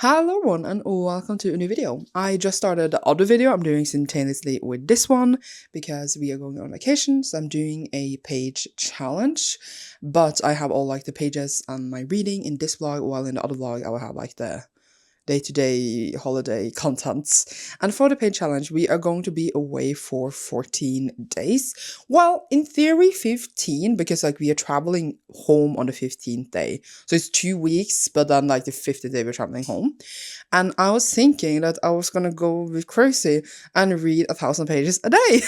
Hello everyone and welcome to a new video. I just started the other video I'm doing simultaneously with this one because we are going on vacation, so I'm doing a page challenge, but I have all like the pages and my reading in this vlog, while in the other vlog I will have like the day-to-day holiday contents. And for the paid challenge, we are going to be away for 14 days. Well, in theory 15, because like we are traveling home on the 15th day. So it's 2 weeks, but then like the 50th day we're traveling home. And I was thinking that I was gonna go with crazy and read 1,000 pages a day.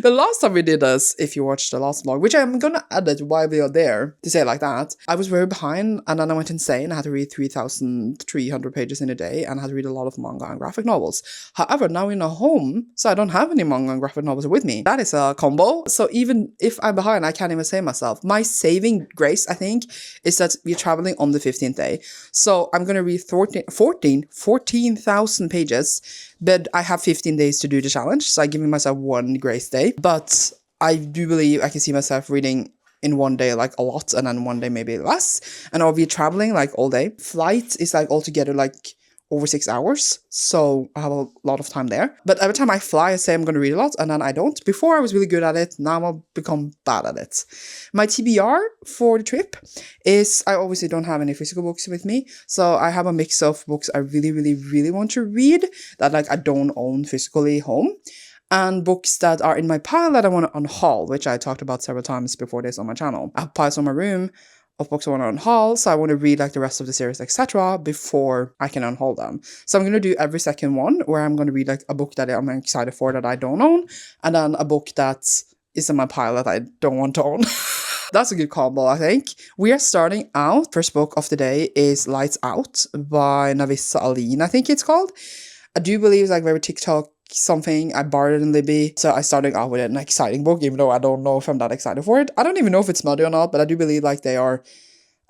The last time we did this, if you watched the last vlog, which I'm gonna edit while we are there, to say it like that, I was very behind and then I went insane. I had to read 3,300 pages in a day and I had to read a lot of manga and graphic novels. However, now we're not home, so I don't have any manga and graphic novels with me. That is a combo. So even if I'm behind, I can't even save myself. My saving grace, I think, is that we're traveling on the 15th day. So I'm gonna read 14,000 pages, but I have 15 days to do the challenge, so I'm giving myself one grace day. But I do believe I can see myself reading in one day like a lot, and then one day maybe less. And I'll be traveling like all day. Flight is like altogether like over 6 hours, so I have a lot of time there. But every time I fly, I say I'm going to read a lot, and then I don't. Before I was really good at it, now I've become bad at it. My TBR for the trip is I obviously don't have any physical books with me, so I have a mix of books I really want to read that like I don't own physically home, and books that are in my pile that I want to unhaul, which I talked about several times before this on my channel. I have piles on my room of books I want to unhaul, so I want to read like the rest of the series, etc., before I can unhaul them. So I'm going to do every second one where I'm going to read like a book that I'm excited for that I don't own, and then a book that is in my pile that I don't want to own. That's a good combo, I think. We are starting out. First book of the day is Lights Out by Navissa Aline, I think it's called. I do believe it's like very TikTok something. I borrowed it in Libby, so I started out with an exciting book, even though I don't know if I'm that excited for it. I don't even know if it's smutty or not, but I do believe like they are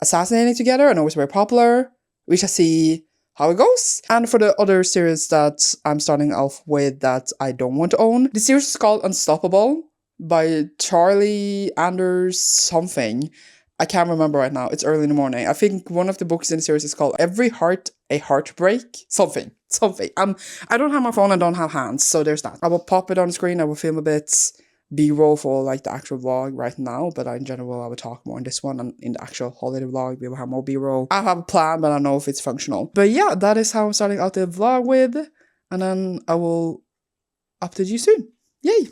assassinating together. I know it's very popular. We shall see how it goes. And for the other series that I'm starting off with that I don't want to own, the series is called Unstoppable by Charlie Anders something. I can't remember right now. It's early in the morning. I think one of the books in the series is called Every Heart a Heartbreak. Something. I don't have my phone, I don't have hands, so there's that. I will pop it on the screen, I will film a bit B-roll for like the actual vlog right now, but in general I will talk more in this one, and in the actual holiday vlog we will have more B-roll. I have a plan, but I don't know if it's functional. But yeah, that is how I'm starting out the vlog with, and then I will update you soon. Yay!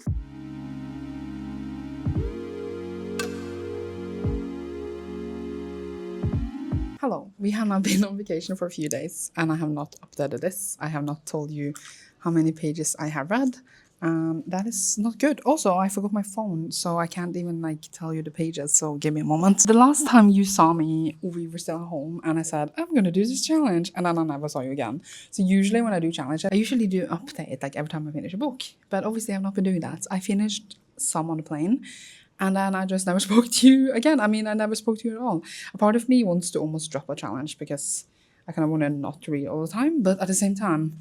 Hello, we have now been on vacation for a few days and I have not updated this. I have not told you how many pages I have read. That is not good. Also, I forgot my phone, so I can't even like tell you the pages, so give me a moment. The last time you saw me, we were still at home and I said, I'm gonna do this challenge, and then I never saw you again. So usually when I do challenges, I usually do update like every time I finish a book, but obviously I've not been doing that. I finished some on the plane, and then I just never spoke to you again. I mean, I never spoke to you at all. A part of me wants to almost drop a challenge because I kind of want to not read all the time. But at the same time,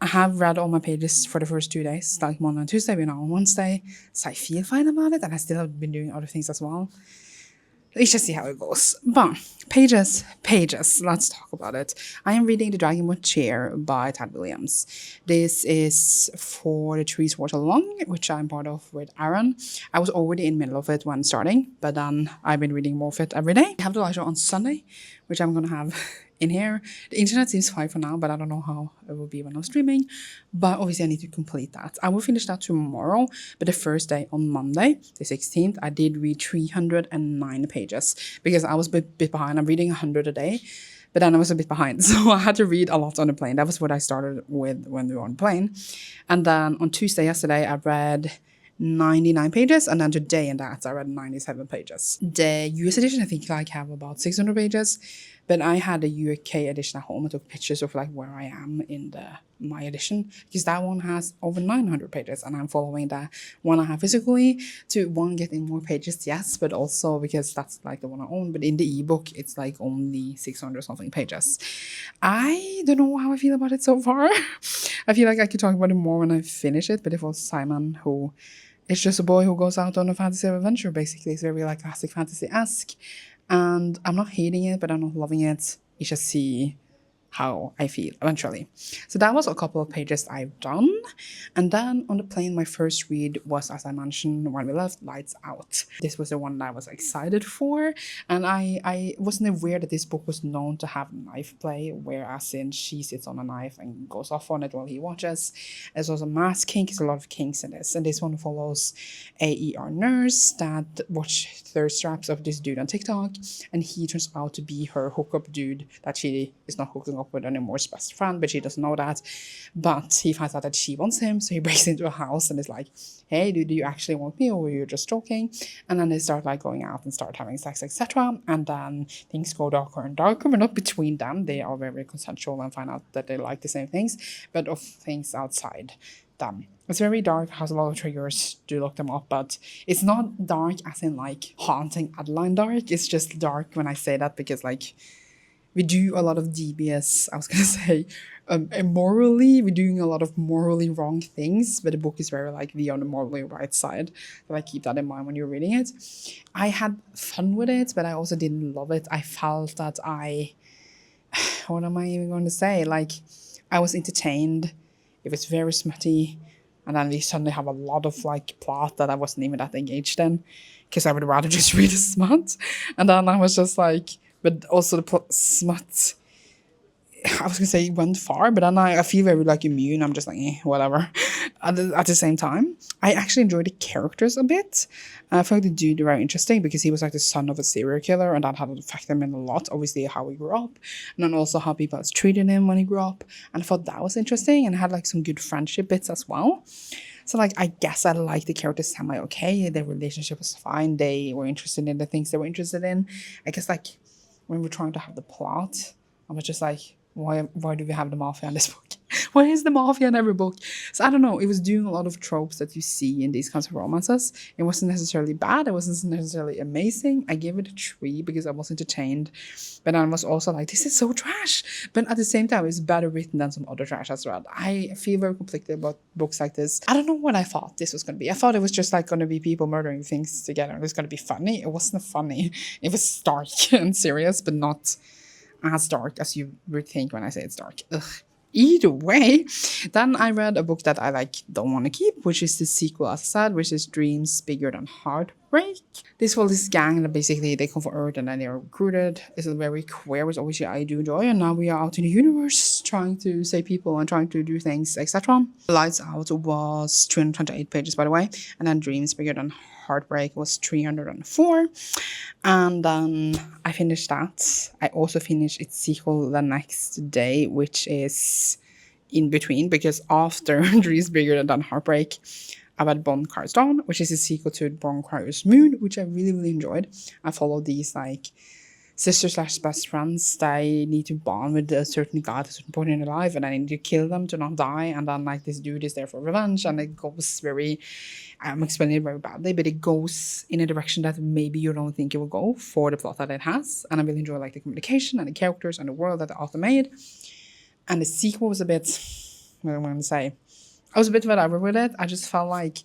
I have read all my pages for the first 2 days, like Monday and Tuesday, we're now on Wednesday. So I feel fine about it, and I still have been doing other things as well. We shall see how it goes. But pages, let's talk about it. I am reading The Dragonwood Chair by Tad Williams. This is for the Trees Water Along, which I'm part of with Aaron. I was already in the middle of it when starting, but then I've been reading more of it every day. I have the live show on Sunday, which I'm going to have in here. The internet seems fine for now, but I don't know how it will be when I'm streaming. But obviously I need to complete that. I will finish that tomorrow, but the first day on Monday, the 16th, I did read 309 pages because I was a bit behind. I'm reading 100 a day, but then I was a bit behind. So I had to read a lot on the plane. That was what I started with when we were on the plane. And then on Tuesday, yesterday, I read 99 pages, and then today in that I read 97 pages. The US edition I think like have about 600 pages, but I had the UK edition at home. I took pictures of like where I am in my edition, because that one has over 900 pages, and I'm following that one I have physically to one get in more pages, yes, but also because that's like the one I own. But in the ebook it's like only 600 something pages. I don't know how I feel about it so far. I feel like I could talk about it more when I finish it, but it was Simon who it's just a boy who goes out on a fantasy adventure, basically. It's very like classic fantasy-esque. And I'm not hating it, but I'm not loving it. You should see how I feel eventually. So that was a couple of pages I've done. And then on the plane, my first read was, as I mentioned when we left, Lights Out. This was the one that I was excited for. And I wasn't aware that this book was known to have knife play, whereas in she sits on a knife and goes off on it while he watches. There's also mass kink, there's a lot of kinks in this. And this one follows a ER nurse that watched thirst traps of this dude on TikTok. And he turns out to be her hookup dude that she is not hooking up with anymore, his best friend, but she doesn't know that. But he finds out that she wants him, so he breaks into a house and is like, hey, do you actually want me, or you're just joking? And then they start like going out and start having sex, etc. And then things go darker and darker, but not between them. They are very consensual and find out that they like the same things, but of things outside them. It's very dark, has a lot of triggers, do look them up, but it's not dark as in like haunting Adeline dark. It's just dark when I say that because like we do a lot of DBS, I was going to say, morally, we're doing a lot of morally wrong things, but the book is very like on the morally right side. So I keep that in mind when you're reading it. I had fun with it, but I also didn't love it. I felt that what am I even going to say? Like, I was entertained. It was very smutty. And then we suddenly have a lot of like plot that I wasn't even that engaged in, because I would rather just read the smut. And then I was just like, but also the smut, I was going to say went far, but then I feel very like immune. I'm just like, whatever. At the same time, I actually enjoyed the characters a bit. I felt the dude very interesting because he was like the son of a serial killer, and that had affected him a lot. Obviously, how he grew up, and then also how people treated him when he grew up. And I thought that was interesting, and had like some good friendship bits as well. So like, I guess I liked the characters semi-okay. Their relationship was fine. They were interested in the things they were interested in. I guess like when we're trying to have the plot, I was just like, why do we have the mafia in this book? Why is the mafia in every book? So I don't know. It was doing a lot of tropes that you see in these kinds of romances. It wasn't necessarily bad. It wasn't necessarily amazing. I gave it a 3 because I was entertained. But I was also like, this is so trash. But at the same time, it's better written than some other trash as well. I feel very conflicted about books like this. I don't know what I thought this was going to be. I thought it was just like going to be people murdering things together. It was going to be funny. It wasn't funny. It was dark and serious, but not as dark as you would think when I say it's dark. Ugh. Either way, then I read a book that I like don't want to keep, which is the sequel, as I said, which is Dreams Bigger Than Heartbreak. This was this gang that basically they come from Earth and then they're recruited. It's very queer, which obviously I do enjoy, and now we are out in the universe trying to save people and trying to do things, etc. Lights Out was 228 pages, by the way, and then Dreams Bigger Than Heartbreak was 304. And then I finished that. I also finished its sequel the next day, which is in between, because after Dreams Bigger Than Heartbreak, I read Bonfire's Dawn, which is a sequel to Bonfire's Moon, which I really enjoyed. I followed these like sisters/best friends. They need to bond with a certain guy at a certain point in their life, and I need to kill them to not die. And then like this dude is there for revenge, and it goes very, I'm explaining it very badly, but it goes in a direction that maybe you don't think it will go for the plot that it has. And I really enjoy like the communication and the characters and the world that the author made. And the sequel was a bit, what am I going to say? I was a bit whatever with it. I just felt like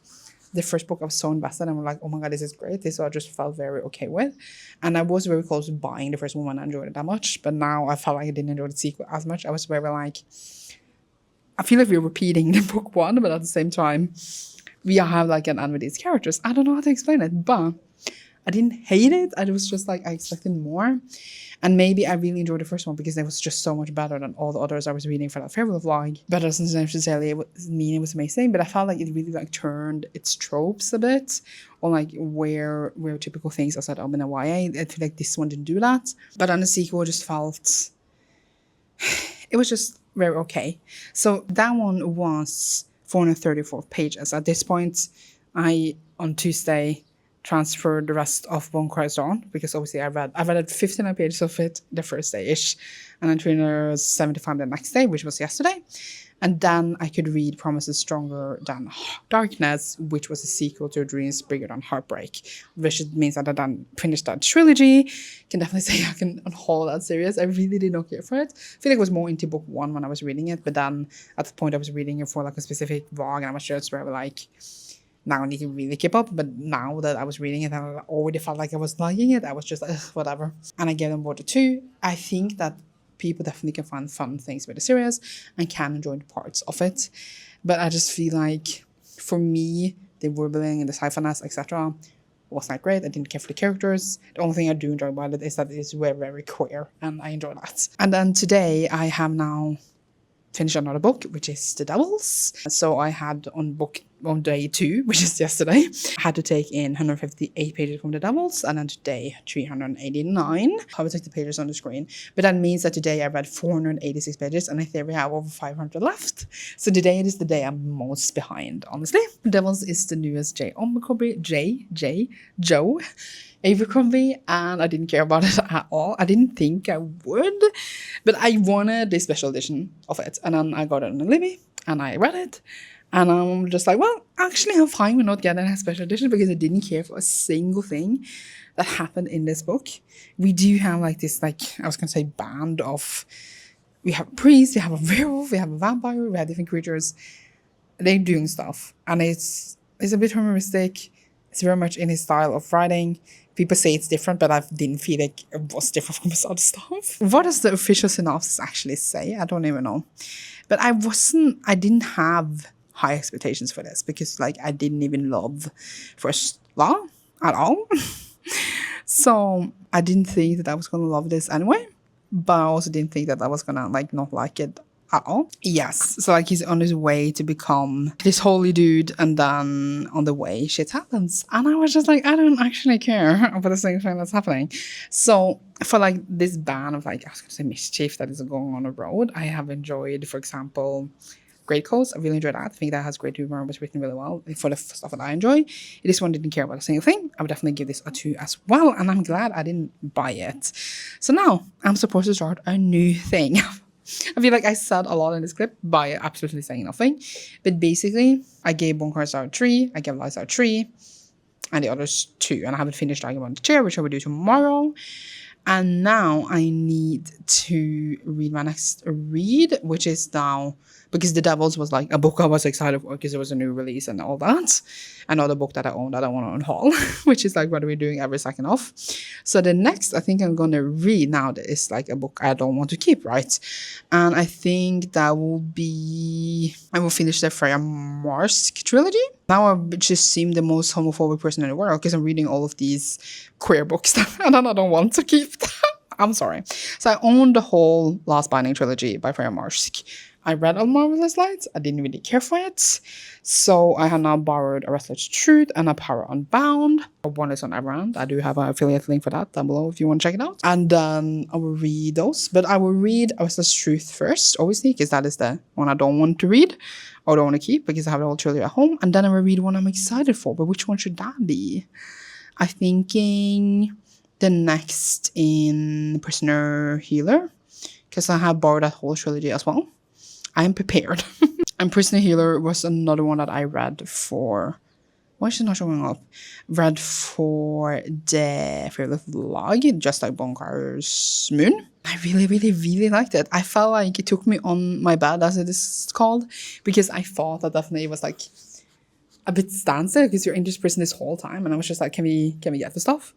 the first book I was so invested, and I'm like, oh my god, this is great. This I just felt very okay with. And I was very close to buying the first one when I enjoyed it that much. But now I felt like I didn't enjoy the sequel as much. I was very like, I feel like we're repeating the book one, but at the same time, we have like an end with these characters. I don't know how to explain it, but I didn't hate it. I was just like, I expected more. And maybe I really enjoyed the first one because it was just so much better than all the others I was reading for that farewell vlog. But it doesn't necessarily mean it was amazing, but I felt like it really like turned its tropes a bit on like where typical things are set up in a YA. I feel like this one didn't do that. But on the sequel, just felt, it was just very okay. So that one was 434 pages. At this point, on Tuesday, transferred the rest of Bonfire's Dawn, because obviously I read 59 pages of it the first day-ish, and then 375 the next day, which was yesterday. And then I could read Promises Stronger Than Darkness, which was a sequel to Dreams Bigger Than Heartbreak, which means that I then finished that trilogy. Can definitely say I can unhaul that series. I really did not care for it. I feel like I was more into book one when I was reading it, but then at the point I was reading it for like a specific vlog, and I was just very like, now I need to really keep up. But now that I was reading it and I already felt like I was liking it, I was just whatever. And I gave them both a 2. I think that people definitely can find fun things with the series and can enjoy the parts of it. But I just feel like, for me, the world building and the sci-fi-ness, etc., was not great. I didn't care for the characters. The only thing I do enjoy about it is that it is very, very queer, and I enjoy that. And then today I have now finished another book, which is The Devils. So I had on day 2, which is yesterday, I had to take in 158 pages from The Devils, and then today 389. I will take the pages on the screen, but that means that today I read 486 pages, and I think we have over 500 left. So today it is the day I'm most behind, honestly. The Devils is the newest Joe Abercrombie, and I didn't care about it at all. I didn't think I would, but I wanted the special edition of it, and then I got it on a Libby, and I read it, and I'm just like, well, actually I'm fine with not getting a special edition because I didn't care for a single thing that happened in this book. We do have like this, like, I was gonna say band of, we have a priest, we have a werewolf, we have a vampire, we have different creatures. They're doing stuff, and it's a bit humoristic. It's very much in his style of writing. People say it's different, but I didn't feel like it was different from his other stuff. What does the official synopsis actually say? I don't even know. But I didn't have high expectations for this because, like, I didn't even love First Law at all. So I didn't think that I was going to love this anyway. But I also didn't think that I was going to, like, not like it at all. Yes, so like he's on his way to become this holy dude, and then on the way shit happens, and I was just like, I don't actually care about the single thing that's happening. So for like this band of, like, I was gonna say mischief that is going on the road, I have enjoyed, for example, Great Coast. I really enjoyed that. I think that has great humor and was written really well for the stuff that I enjoy. This one didn't care about a single thing. I would definitely give this a 2 as well, and I'm glad I didn't buy it. So now I'm supposed to start a new thing. I feel like I said a lot in this clip by absolutely saying nothing. But basically, I gave Bonkers out 3, I gave Lights out 3, and the others 2. And I haven't finished Dragon Ball the Chair, which I will do tomorrow. And now I need to read my next read, which is now, because The Devils was like a book I was excited for because it was a new release and all that. Another book that I own that I want to unhaul, which is like what we're doing every second off. So the next I think I'm going to read now that is like a book I don't want to keep, right? And I think that will be, I will finish the Freya Marsk trilogy. Now I just seem the most homophobic person in the world because I'm reading all of these queer books and then I don't want to keep them. I'm sorry. So I own the whole Last Binding trilogy by Freya Marsk. I read all Marvelous Lights. I didn't really care for it. So I have now borrowed A Restless Truth and A Power Unbound. One is on Everand. I do have an affiliate link for that down below if you want to check it out. And then I will read those. But I will read A Restless Truth first, obviously, because that is the one I don't want to read or don't want to keep because I have the whole trilogy at home. And then I will read one I'm excited for. But which one should that be? I'm thinking the next in Prisoner Healer, because I have borrowed that whole trilogy as well. I am prepared. And Prisoner Healer was another one that I read for, why is it not showing up? Read for the Fearless Log, just like Bonkar's Moon. I really, really, really liked it. I felt like it took me on my bed, as it is called, because I thought that definitely was like a bit standstill because you're in this prison this whole time. And I was just like, can we get the stuff?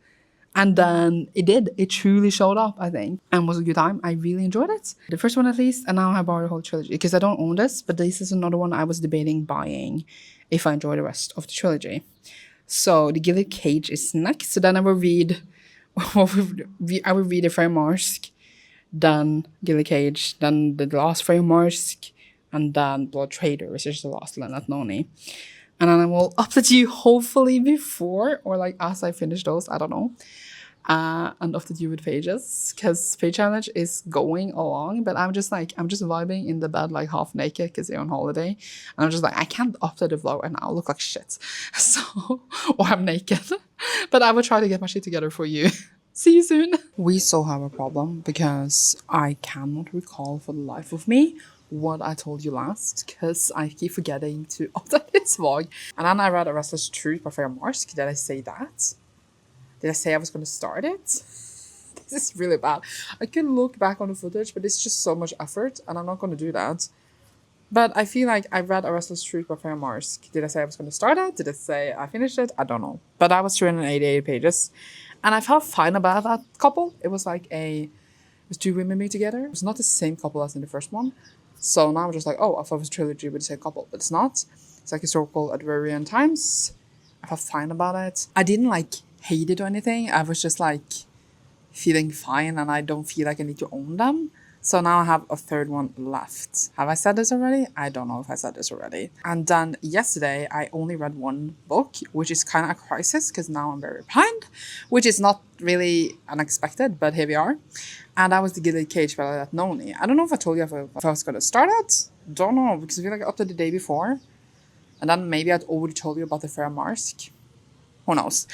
And then it did. It truly showed up, I think. And was a good time. I really enjoyed it. The first one at least. And now I borrowed the whole trilogy. Because I don't own this. But this is another one I was debating buying if I enjoy the rest of the trilogy. So the Gilded Cage is next. So then I will read... I will read the Freya Marsk. Then Gilded Cage. Then the last Freya Marsk. And then Blood Trader, which is the last Lennart Noni. And then I will update you hopefully before or like as I finish those. I don't know. And update you with pages because Page Challenge is going along. But I'm just vibing in the bed like half naked because they're on holiday. And I'm just like, I can't update the vlog and I'll look like shit. So, or I'm naked. But I will try to get my shit together for you. See you soon. We still have a problem because I cannot recall for the life of me what I told you last because I keep forgetting to update this vlog. And then I read A Restless Truth by Freya Marsk. Did I say that? Did I say I was going to start it? This is really bad. I can look back on the footage, but it's just so much effort and I'm not going to do that. But I feel like I read A Restless Truth by Freya Marsk. Did I say I was going to start it? Did I say I finished it? I don't know. But that was 388 pages. And I felt fine about that couple. It was like a was two women being together. It was not the same couple as in the first one. So now I'm just like, oh, I thought it was a trilogy with the same couple, but it's not. It's like historical Edwardian times. I felt fine about it. I didn't like hate it or anything. I was just like feeling fine, and I don't feel like I need to own them. So now I have a third one left. Have I said this already? I don't know if I said this already. And then yesterday, I only read one book, which is kind of a crisis because now I'm very behind, which is not really unexpected, but here we are. And that was The Gilded Cage by that Noni. I don't know if I told you if I was going to start it. Don't know, because I feel like I upped it the day before. And then maybe I'd already told you about the Fair Marsk. Who knows?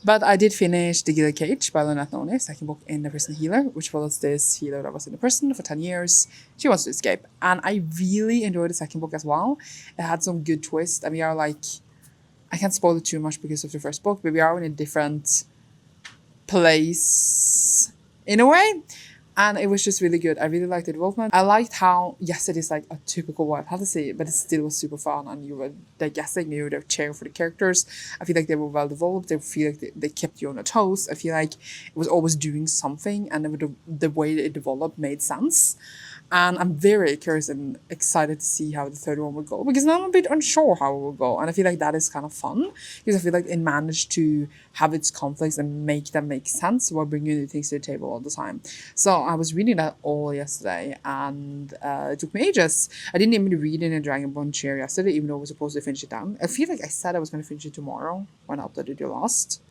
But I did finish The Gilded Cage by Lynette Noni, second book in The Prison Healer, which follows this healer that was in the prison for 10 years. She wants to escape. And I really enjoyed the second book as well. It had some good twists. And we are like, I can't spoil it too much because of the first book, but we are in a different place in a way. And it was just really good. I really liked the development. I liked how, yes, it is like a typical YA fantasy, but it still was super fun. And you were guessing, you were cheering for the characters. I feel like they were well developed. I feel like they kept you on your toes. I feel like it was always doing something, and the way it developed made sense. And I'm very curious and excited to see how the third one will go, because now I'm a bit unsure how it will go. And I feel like that is kind of fun, because I feel like it managed to have its conflicts and make them make sense while bringing new things to the table all the time. So I was reading that all yesterday, and it took me ages. I didn't even read it in a Dragonborn chair yesterday, even though I was supposed to finish it down. I feel like I said I was going to finish it tomorrow when I uploaded your last.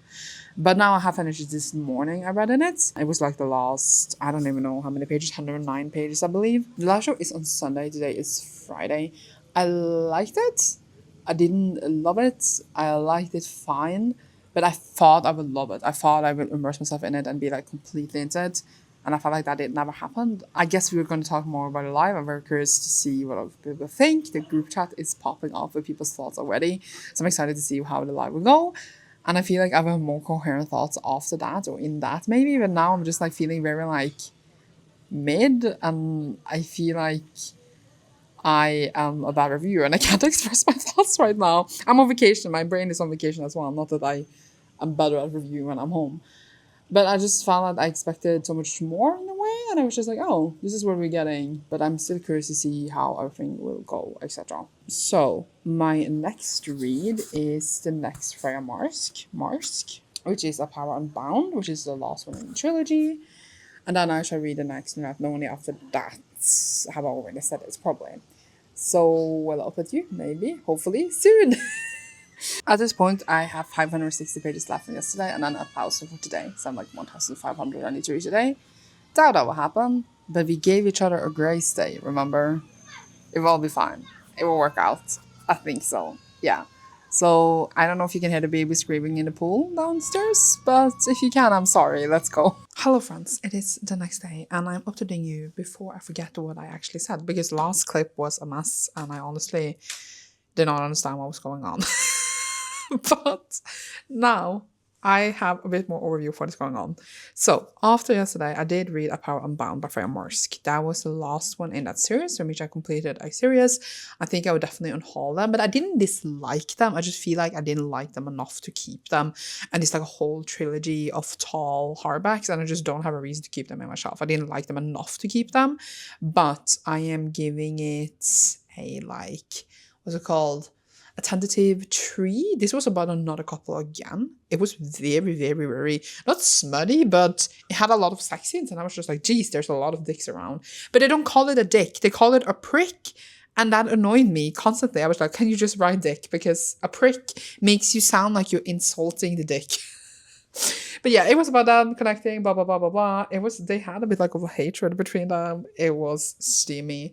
But now I have finished it this morning. I read in it. It was like the last, I don't even know how many pages, 109 pages, I believe. The last show is on Sunday. Today is Friday. I liked it. I didn't love it. I liked it fine. But I thought I would love it. I thought I would immerse myself in it and be like completely into it. And I felt like that it never happened. I guess we were going to talk more about it live. I'm very curious to see what other people think. The group chat is popping off with people's thoughts already. So I'm excited to see how the live will go. And I feel like I have more coherent thoughts after that, or in that maybe. But now I'm just like feeling very like mid. And I feel like I am a bad reviewer and I can't express my thoughts right now. I'm on vacation. My brain is on vacation as well. Not that I'm better at reviewing when I'm home. But I just found that I expected so much more in a way. And I was just like, oh, this is what we're getting. But I'm still curious to see how everything will go, etc. So my next read is the next Freya Marsk, which is A Power Unbound, which is the last one in the trilogy. And then I shall read the next one, not only after that. Have I already said it? Probably. So, well, I'll put you, maybe, hopefully, soon. At this point, I have 560 pages left from yesterday, and then 1,000 for today. So I'm like 1,500 I need to read today. Doubt that will happen, but we gave each other a grace day, remember? It will be fine. It will work out. I think so. Yeah. So I don't know if you can hear the baby screaming in the pool downstairs, but if you can, I'm sorry. Let's go. Hello, friends. It is the next day, and I'm updating you before I forget what I actually said, because last clip was a mess, and I honestly did not understand what was going on. But now I have a bit more overview of what is going on. So after yesterday, I did read A Power Unbound by Freya Marsk. That was the last one in that series, from which I completed a series. I think I would definitely unhaul them, but I didn't dislike them. I just feel like I didn't like them enough to keep them. And it's like a whole trilogy of tall hardbacks, and I just don't have a reason to keep them in my shelf. I didn't like them enough to keep them, but I am giving it a what's it called? A tentative 3. This was about another couple again. It was very, very, very, not smutty, but it had a lot of sex scenes. And I was just like, geez, there's a lot of dicks around. But they don't call it a dick. They call it a prick. And that annoyed me constantly. I was like, can you just write dick? Because a prick makes you sound like you're insulting the dick. But yeah, it was about them connecting, blah, blah, blah, blah, blah. They had a bit like of a hatred between them. It was steamy.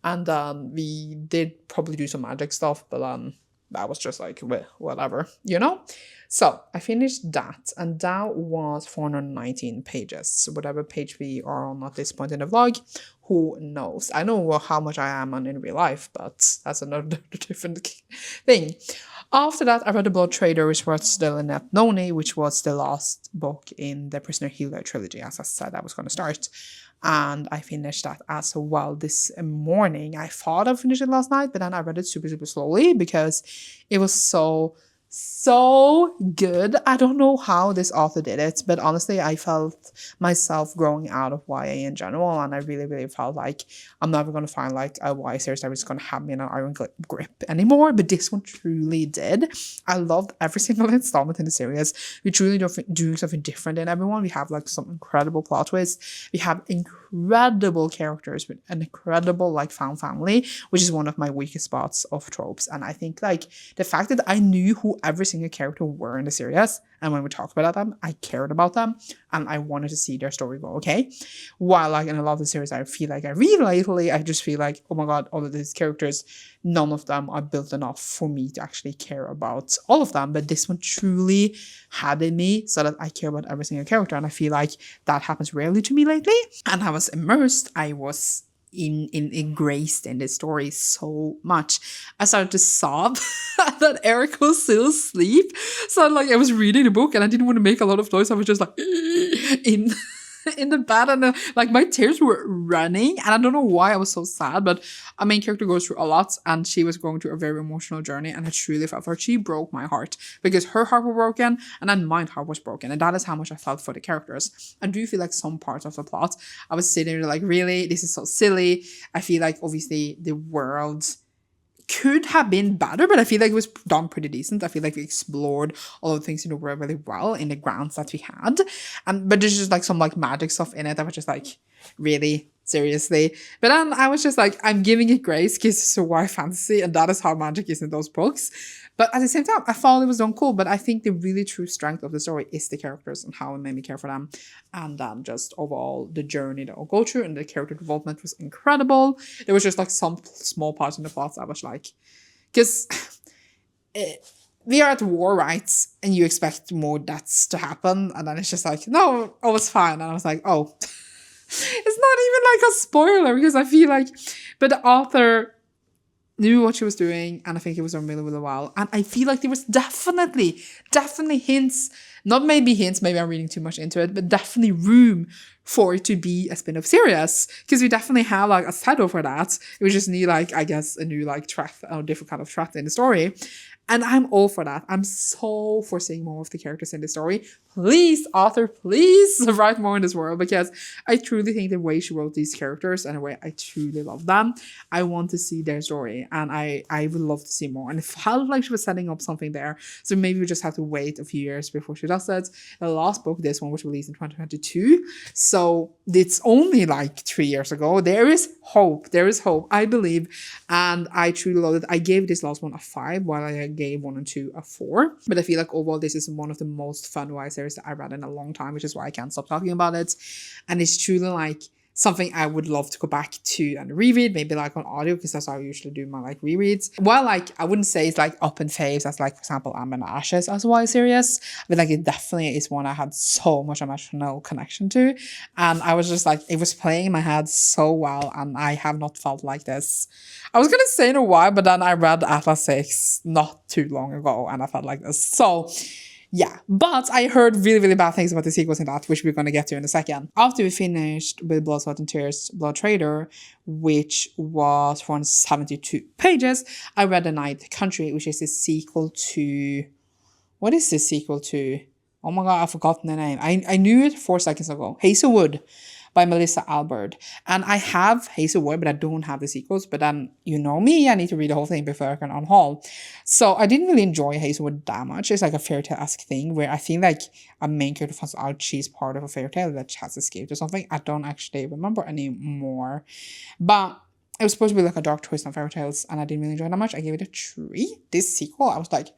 And we did probably do some magic stuff, but that was just like, well, whatever, you know? So I finished that, and that was 419 pages. So whatever page we are on at this point in the vlog, who knows? I know how much I am on in real life, but that's another different thing. After that, I read The Blood Trader, which was the Lynette Noni, which was the last book in the Prisoner Healer trilogy. As I said, I was going to start. And I finished that as well this morning. I thought I finished it last night, but then I read it super, super slowly because it was so so good. I don't know how this author did it, but honestly, I felt myself growing out of YA in general, and I really, really felt like I'm never going to find like a YA series that was going to have me in an iron grip anymore, but this one truly did. I loved every single installment in the series. We truly doing something different in everyone. We have like some incredible plot twists. We have incredible characters with an incredible like found family, which is one of my weakest spots of tropes. And I think like the fact that I knew who every single character were in the series, and when we talked about them, I cared about them and I wanted to see their story go okay. While like in a lot of the series, I feel like I read lately, I just feel like, oh my god, all of these characters, none of them are built enough for me to actually care about all of them. But this one truly had in me so that I care about every single character, and I feel like that happens rarely to me lately. And I was immersed. I was engrossed in this story so much. I started to sob that Eric was still asleep. So like I was reading the book and I didn't want to make a lot of noise. I was just like in the bed, and like my tears were running, and I don't know why I was so sad, but our main character goes through a lot, and she was going through a very emotional journey, and I truly felt for her. She broke my heart because her heart was broken and then my heart was broken, and that is how much I felt for the characters. I do feel like some parts of the plot I was sitting there like, really, this is so silly. I feel like obviously the world could have been better, but I feel like it was done pretty decent. I feel like we explored all of the things in the world really well in the grounds that we had. But there's just like some like magic stuff in it that was just like, really? Seriously? But then I was just like, I'm giving it grace because it's a YA fantasy, and that is how magic is in those books. But at the same time, I thought it was done cool. But I think the really true strength of the story is the characters and how it made me care for them. And then just overall the journey that I'll go through, and the character development was incredible. There was just like some small parts in the plot I was like, because we are at war, right? And you expect more deaths to happen. And then it's just like, no, it was fine. And I was like, oh, it's not even like a spoiler, because I feel like, but the author knew what she was doing, and I think it was done really, really well. And I feel like there was definitely hints, not maybe hints, maybe I'm reading too much into it, but definitely room for it to be a spin-off series, because we definitely have like a setup for that. We just need like, I guess, a new like threat, or different kind of threat in the story. And I'm all for that. I'm so for seeing more of the characters in the story. Please, author, please write more in this world, because I truly think the way she wrote these characters and the way I truly love them, I want to see their story, and I would love to see more. And it felt like she was setting up something there. So maybe we just have to wait a few years before she does it. The last book, this one, was released in 2022. So it's only like 3 years ago. There is hope. There is hope, I believe. And I truly love it. I gave this last one a 5, while I gave 1 and 2 a 4. But I feel like overall this is one of the most fun YA series that I read in a long time, which is why I can't stop talking about it. And it's truly like something I would love to go back to and reread, maybe like on audio, because that's how I usually do my like rereads. Well, like I wouldn't say it's like up in faves as like, for example, Amber and Ashes as a YA series, but like it definitely is one I had so much emotional connection to, and I was just like, it was playing in my head so well, and I have not felt like this. I was gonna say in a while, but then I read Atlas 6 not too long ago, and I felt like this. So yeah, but I heard really, really bad things about the sequels in that, which we're going to get to in a second. After we finished with Blood, Sweat and Tears, Blood Trader, which was 472 pages, I read The Ninth Country, which is a sequel to... What is this sequel to? Oh my god, I've forgotten the name. I knew it 4 seconds ago. Hazelwood by Melissa Albert. And I have Hazelwood, but I don't have the sequels. But then, you know me, I need to read the whole thing before I can unhaul. So I didn't really enjoy Hazelwood that much. It's like a fairy tale-esque thing where I feel like a main character finds out she's part of a fairy tale that has escaped or something. I don't actually remember anymore. But it was supposed to be like a dark twist on fairy tales, and I didn't really enjoy it that much. I gave it a 3. This sequel, I was like,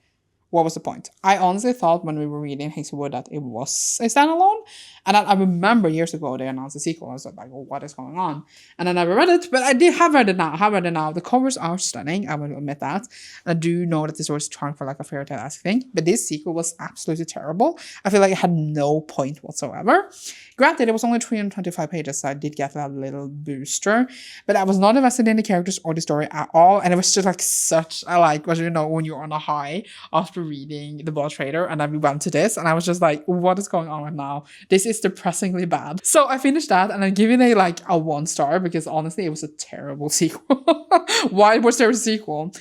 what was the point? I honestly thought when we were reading Hazelwood that it was a standalone. And I remember years ago they announced a sequel. I was like, well, what is going on? And I never read it, but I did have read it now. The covers are stunning, I will admit that. And I do know that this was trying for like a fairy tale-esque thing. But this sequel was absolutely terrible. I feel like it had no point whatsoever. Granted, it was only 325 pages, so I did get a little booster. But I was not invested in the characters or the story at all. And it was just like such a like, you know, when you're on a high after reading The Blood Trader, and then we went to this, and I was just like, what is going on right now? This is depressingly bad. So I finished that, and I'm giving it like a 1 star, because honestly it was a terrible sequel. Why was there a sequel?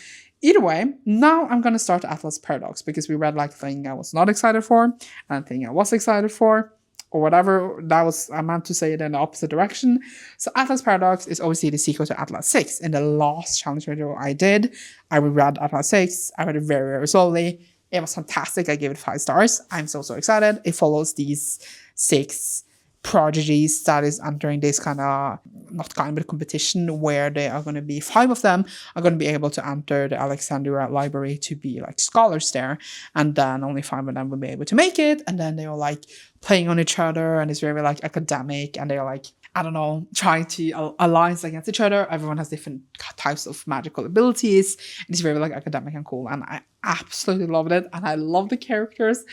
either way, now I'm going to start Atlas Paradox because we read like the thing I was not excited for and the thing I was excited for, or whatever. That was, I meant to say it in the opposite direction. So Atlas Paradox is obviously the sequel to Atlas 6. In the last challenge video I did, I reread Atlas 6. I read it very, very slowly. It was fantastic. I gave it 5 stars. I'm so excited. It follows these 6 prodigies that is entering this kind of, not kind, but competition where they are going to be, 5 of them are going to be able to enter the Alexandria Library to be like scholars there. And then only 5 of them will be able to make it. And then they are like playing on each other and it's very like academic and they're like, I don't know, trying to alliance against each other. Everyone has different types of magical abilities. It's very like academic and cool. And I absolutely loved it. And I love the characters.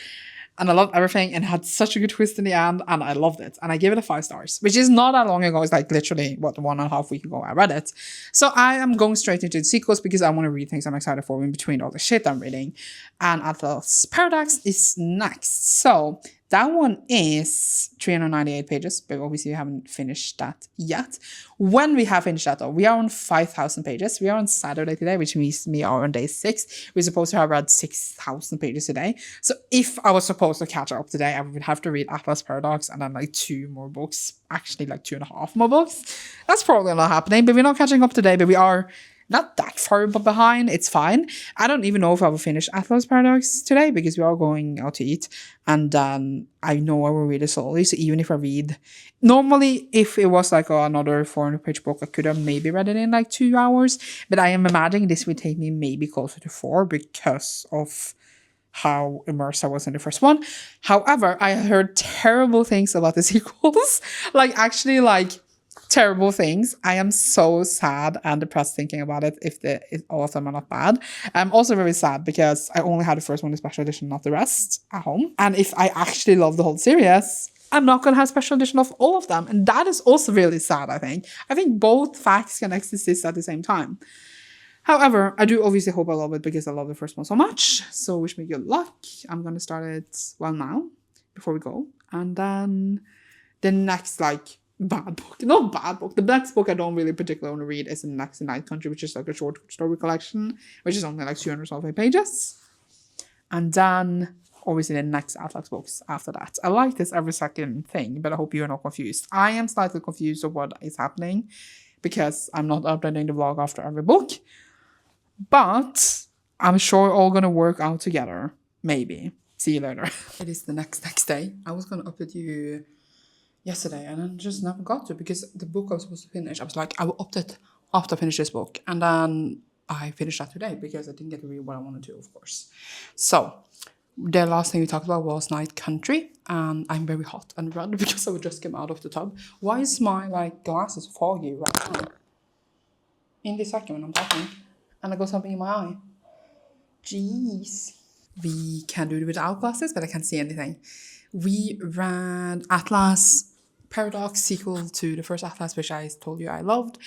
And I loved everything. And it had such a good twist in the end. And I loved it. And I gave it a 5 stars. Which is not that long ago. It's like literally, 1.5 weeks ago I read it. So I am going straight into the sequels because I want to read things I'm excited for in between all the shit I'm reading. And Atlas Paradox is next. So that one is 398 pages, but obviously we haven't finished that yet. When we have finished that though, we are on 5,000 pages. We are on Saturday today, which means we are on day 6. We're supposed to have read 6,000 pages today. So if I was supposed to catch up today, I would have to read Atlas Paradox and then like 2 more books. Actually like 2.5 more books. That's probably not happening, but we're not catching up today, but we are not that far behind. It's fine. I don't even know if I will finish Atlas Paradox today because we are going out to eat. And then I know I will read it slowly. So even if I read, normally if it was like another 400-page book, I could have maybe read it in like 2 hours. But I am imagining this would take me maybe closer to 4 because of how immersed I was in the first one. However, I heard terrible things about the sequels. Terrible things. I am so sad and depressed thinking about it if all of them are not bad. I'm also very sad because I only had the first one in special edition, not the rest at home. And if I actually love the whole series, I'm not going to have special edition of all of them. And that is also really sad, I think. I think both facts can exist at the same time. However, I do obviously hope I love it because I love the first one so much. So wish me good luck. I'm going to start it, now, before we go. And then the next, bad book. Not bad book. The next book I don't really particularly want to read is The Next in Night Country, which is like a short story collection, which is only like 200 something pages. And then, obviously, the next Atlas books after that. I like this every second thing, but I hope you are not confused. I am slightly confused of what is happening because I'm not updating the vlog after every book. But I'm sure all going to work out together. Maybe. See you later. It is the next day. I was going to update you yesterday and I just never got to because the book I was supposed to finish, I was like, I will update after I finish this book. And then I finished that today because I didn't get to read what I wanted to, of course. So the last thing we talked about was Night Country. And I'm very hot and red because I just came out of the tub. Why is my glasses foggy right now? In this second when I'm talking. And I got something in my eye. Jeez. We can do it without glasses, but I can't see anything. We read Atlas Paradox, sequel to the first Atlas, which I told you I loved.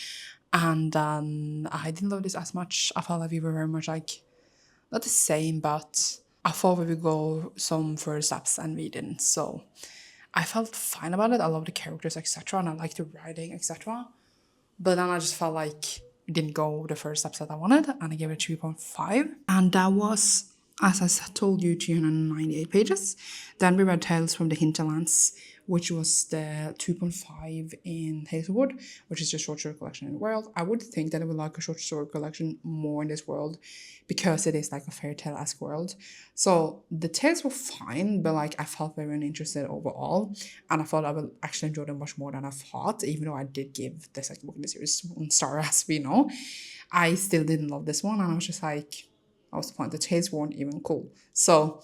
And I didn't love this as much. I felt like we were very much not the same, but I thought we would go some further steps and we didn't. So I felt fine about it. I love the characters, etc. And I like the writing, etc. But then I just felt like it didn't go the first steps that I wanted. And I gave it a 3.5. And that was, as I told you, 398 pages. Then we read Tales from the Hinterlands, which was the 2.5 in Hazelwood, which is a short story collection in the world. I would think that I would like a short story collection more in this world because it is like a fairy tale-esque world. So the tales were fine, but I felt very uninterested overall. And I thought I would actually enjoy them much more than I thought, even though I did give the second book in the series 1 star, as we know. I still didn't love this one, and I was just like, what's the point? The tales weren't even cool. So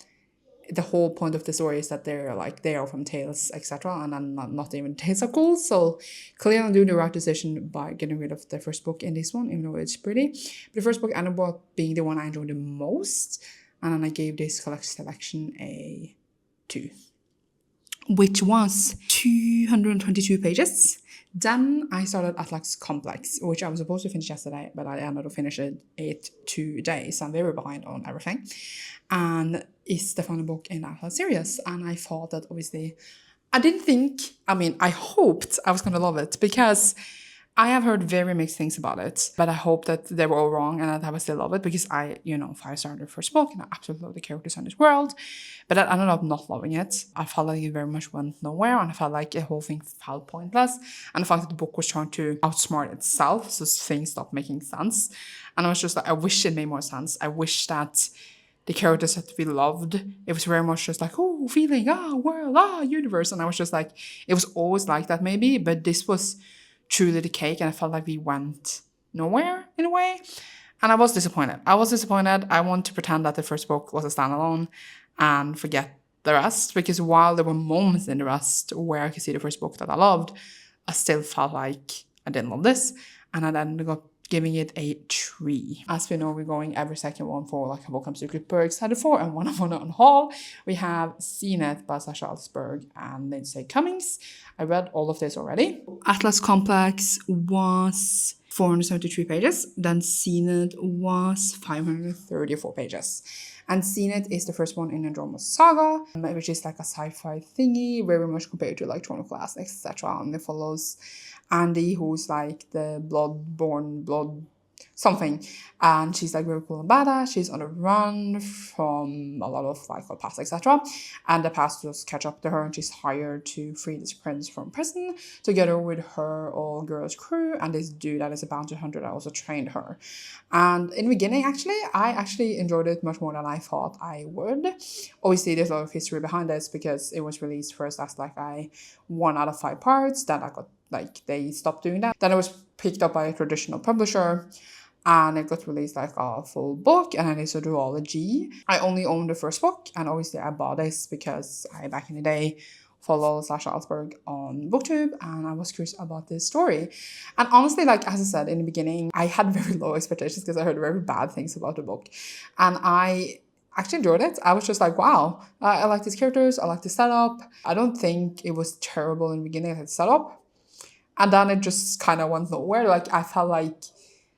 the whole point of the story is that they are from Tales, etc. And then not even Tales are cool. So clearly I'm doing the right decision by getting rid of the first book in this one, even though it's pretty. But the first book ended up being the one I enjoyed the most. And then I gave this collection a 2, which was 222 pages. Then I started Atlas Complex, which I was supposed to finish yesterday, but I ended up finishing it today. So I'm very behind on everything. And it's the final book in the Atlas series. And I thought that obviously, I hoped I was going to love it because I have heard very mixed things about it, but I hope that they were all wrong and that I will still love it because I, 5-star the first book and I absolutely love the characters in this world. But I ended up not loving it. I felt like it very much went nowhere and I felt like the whole thing felt pointless. And the fact that the book was trying to outsmart itself, so things stopped making sense. And I was just like, I wish it made more sense. I wish that the characters that we loved, it was very much just like, oh, feeling, world, universe. And I was just like, it was always like that maybe, but this was truly the cake and I felt like we went nowhere in a way. And I was disappointed. I want to pretend that the first book was a standalone and forget the rest, because while there were moments in the rest where I could see the first book that I loved, I still felt like I didn't love this. And I ended up giving it a 3. As we know, we're going every second one for like a book I'm super excited for, and one I want on haul. We have Seen It by Sasha Alsberg and Lindsay Cummings. I read all of this already. Atlas Complex was 473 pages, then Seen It was 534 pages. And Seen It is the first one in Andromeda Saga, which is like a sci-fi thingy, very much compared to like Throne of Glass, etc. And it follows Andy, who's like the blood something, and she's like very cool and badass. She's on a run from a lot of like her past, etc. And the past just catch up to her, and she's hired to free this prince from prison together with her all girls crew and this dude that is a bounty hunter that also trained her. And in the beginning, I actually enjoyed it much more than I thought I would. Obviously, there's a lot of history behind this because it was released first as like a 1 out of 5 parts. Then I got like they stopped doing that. Then it was picked up by a traditional publisher and it got released like a full book and it's a duology. I only owned the first book and obviously I bought this because I back in the day followed Sasha Alsberg on BookTube and I was curious about this story. And honestly, like as I said in the beginning, I had very low expectations because I heard very bad things about the book. And I actually enjoyed it. I was just like, wow, I like these characters, I like the setup. I don't think it was terrible in the beginning, the setup. And then it just kind of went nowhere. Like I felt like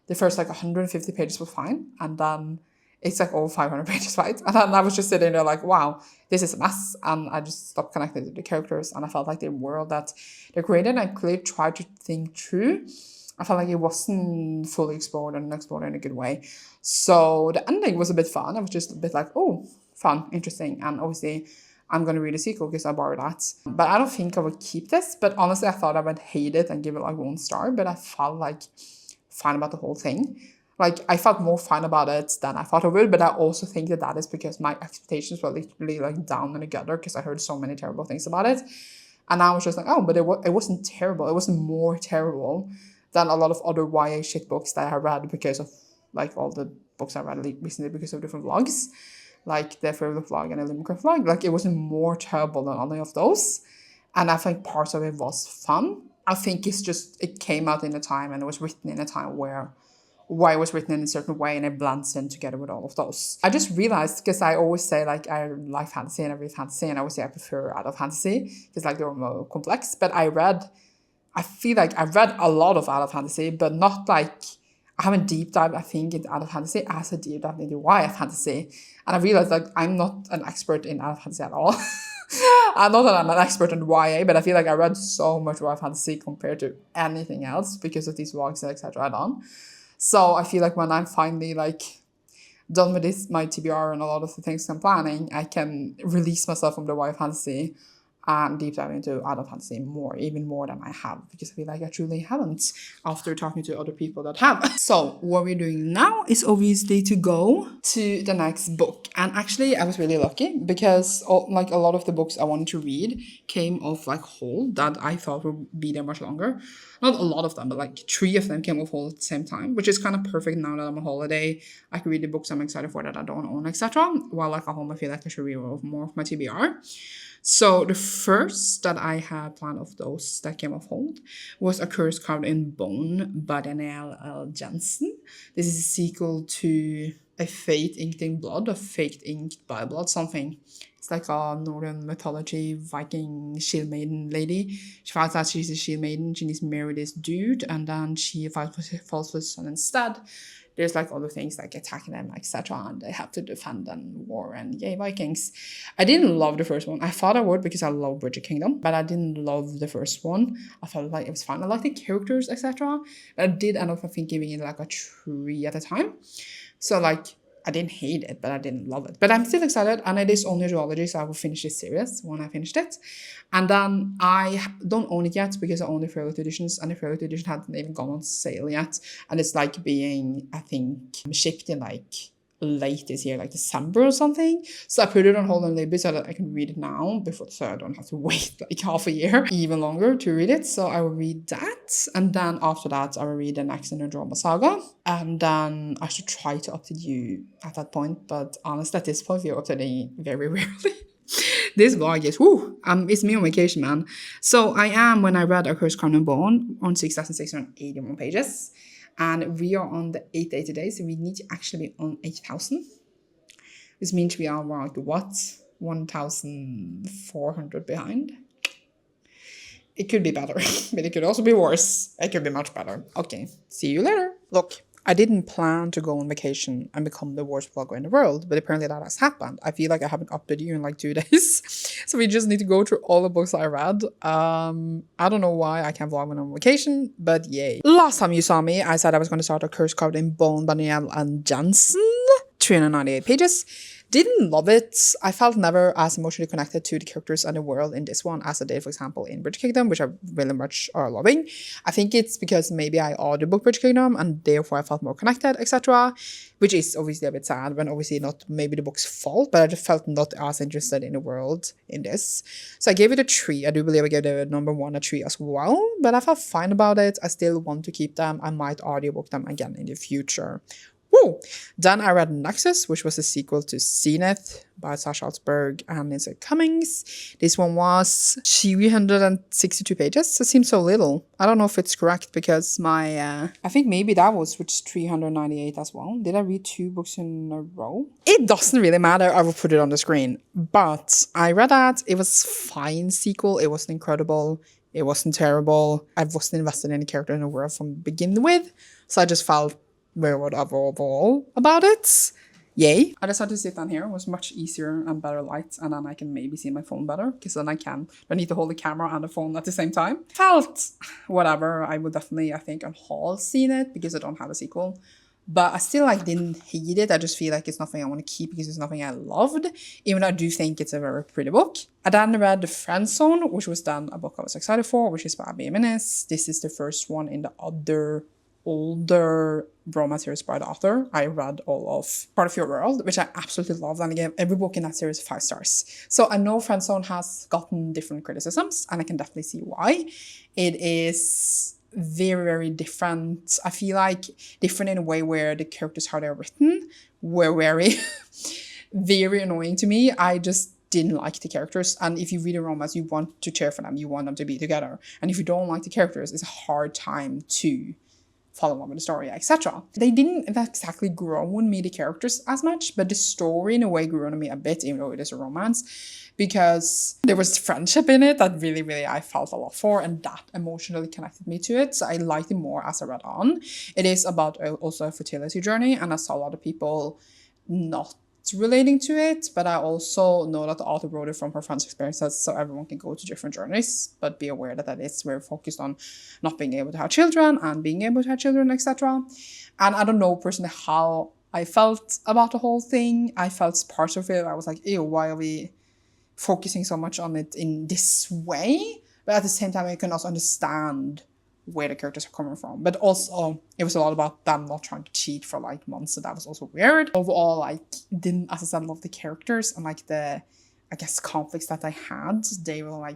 the first like 150 pages was fine. And then it's like all 500 pages, right? And then I was just sitting there like, wow, this is a mess. And I just stopped connecting to the characters. And I felt like the world that they created, I clearly tried to think through. I felt like it wasn't fully explored and explored in a good way. So the ending was a bit fun. I was just a bit like, oh, fun, interesting. And obviously I'm going to read a sequel because I borrowed that. But I don't think I would keep this. But honestly, I thought I would hate it and give it like 1 star. But I felt like fine about the whole thing. Like I felt more fine about it than I thought I would. But I also think that is because my expectations were literally like down in the gutter because I heard so many terrible things about it. And I was just like, oh, but it wasn't terrible. It wasn't more terrible than a lot of other YA shit books that I read because of like all the books I read recently because of different vlogs. Like the favorite vlog and a Limerick vlog. Like it wasn't more terrible than any of those. And I think parts of it was fun. I think it's just, it came out in a time and it was written in a time where it was written in a certain way and it blends in together with all of those. I just realized, because I always say like I like fantasy and I read fantasy and I always say I prefer adult fantasy because like they're more complex. But I feel like I read a lot of adult fantasy, but not like, I haven't deep dived, I think, into adult fantasy as a deep dive into YA fantasy. And I realized like I'm not an expert in adult fantasy at all. I'm not that I'm an expert in YA, but I feel like I read so much YA fantasy compared to anything else because of these vlogs, etc. I've done. So I feel like when I'm finally like done with this, my TBR and a lot of the things I'm planning, I can release myself from the YA fantasy and deep dive into adult fantasy even more than I have, because I feel like I truly haven't after talking to other people that have. So what we're doing now is obviously to go to the next book. And actually I was really lucky because like a lot of the books I wanted to read came off like hold that I thought would be there much longer. Not a lot of them, but like 3 of them came off hold at the same time, which is kind of perfect now that I'm on holiday. I can read the books I'm excited for that I don't own, etc. While like at home I feel like I should read more of my TBR. So the first that I had planned of those that came off hold was A Curse Carved in Bone by Danielle L. Jensen. This is a sequel to A Fate Inked in Blood, A Fate Inked by Blood, something It's like a Northern mythology Viking shield maiden lady. She finds out she's a shield maiden. She needs to marry this dude, and then she falls for his son instead. There's like other things like attacking them, etc., and they have to defend and war and yay Vikings. I didn't love the first one. I thought I would because I love Bridget Kingdom, but I didn't love the first one. I felt like it was fun. I like the characters, etc. I did end up, I think, giving it like a 3 at the time. So like, I didn't hate it, but I didn't love it. But I'm still excited, and it is only a duology, so I will finish this series when I finished it. And then I don't own it yet because I own the Fairlight editions, and the Fairlight edition hadn't even gone on sale yet. And it's like being, I think, shipped in like late this year, like December or something. So I put it on hold a little bit so that I can read it now before, so I don't have to wait like half a year, even longer, to read it. So I will read that, and then after that I will read the next in the drama saga, and then I should try to update you at that point. But honestly, at this point, we are updating very rarely. This vlog is, it's me on vacation, man. So I am, when I read A Cursed Crown and Bone, on 6,681 pages. And we are on the 880 days, so we need to actually be on 8,000. This means we are like, what? 1,400 behind? It could be better, but it could also be worse. It could be much better. Okay, see you later. Look, I didn't plan to go on vacation and become the worst vlogger in the world, but apparently that has happened. I feel like I haven't updated you in like 2 days. So we just need to go through all the books I read. I don't know why I can't vlog when I'm on vacation, but yay. Last time you saw me, I said I was going to start A Curse Carved in Bone by Niall and Jensen. 398 pages. Didn't love it. I felt never as emotionally connected to the characters and the world in this one as I did, for example, in Bridget Kingdom, which I really much are loving. I think it's because maybe I audiobook Bridget Kingdom and therefore I felt more connected, etc., which is obviously a bit sad when obviously not maybe the book's fault, but I just felt not as interested in the world in this. So I gave it a 3. I do believe I gave the number 1 a 3 as well, but I felt fine about it. I still want to keep them. I might audiobook them again in the future. Woo! Then I read Nexus, which was a sequel to Zenith by Sasha Alsberg and Lindsay Cummings. This one was 362 pages. It seems so little. I don't know if it's correct because I think maybe that was 398 as well. Did I read 2 books in a row? It doesn't really matter. I will put it on the screen. But I read that. It was fine sequel. It wasn't incredible. It wasn't terrible. I wasn't invested in the character in the world from begin with. So I just felt weird overall about it. Yay. I decided to sit down here. It was much easier and better light, and then I can maybe see my phone better because then I need to hold the camera and the phone at the same time. Felt whatever. I would definitely, I think, on haul seen it because I don't have a sequel. But I still didn't hate it. I just feel like it's nothing I want to keep because it's nothing I loved, even though I do think it's a very pretty book. I then read The Friend Zone, which was then a book I was excited for, which is by Abby Jimenez. This is the first one in the older romance series by the author. I read all of Part of Your World, which I absolutely love, and I gave every book in that series 5 stars. So I know Friendzone has gotten different criticisms, and I can definitely see why. It is very, very different. I feel like different in a way where the characters, how they're written, were very, very annoying to me. I just didn't like the characters, and if you read a romance, you want to cheer for them, you want them to be together, and if you don't like the characters, it's a hard time to follow along with the story, etc. They didn't exactly grow on me, the characters, as much, but the story in a way grew on me a bit, even though it is a romance, because there was friendship in it that really, really I felt a lot for, and that emotionally connected me to it. So I liked it more as I read on. It is about also a fertility journey, and I saw a lot of people not relating to it, but I also know that the author wrote it from her friend's experiences, so everyone can go to different journeys, but be aware that it's very focused on not being able to have children and being able to have children, etc. And I don't know personally how I felt about the whole thing. I felt parts of it, I was like, ew, why are we focusing so much on it in this way? But at the same time, I can also understand where the characters are coming from. But also, it was a lot about them not trying to cheat for months, so that was also weird. Overall, didn't, as I said, love the characters and the, I guess, conflicts that I had. They were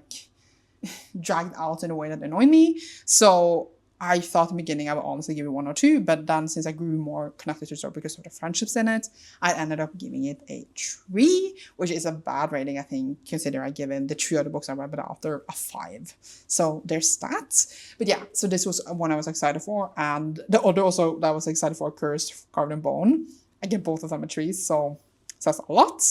dragged out in a way that annoyed me. So I thought in the beginning I would honestly give it 1 or 2, but then since I grew more connected to the story because of the friendships in it, I ended up giving it a 3, which is a bad rating, I think, considering I given the 3 other books I read by the author a 5. So there's that. But yeah, so this was one I was excited for, and the other also that I was excited for, Cursed, Carved in Bone. I give both of them a 3, so says a lot.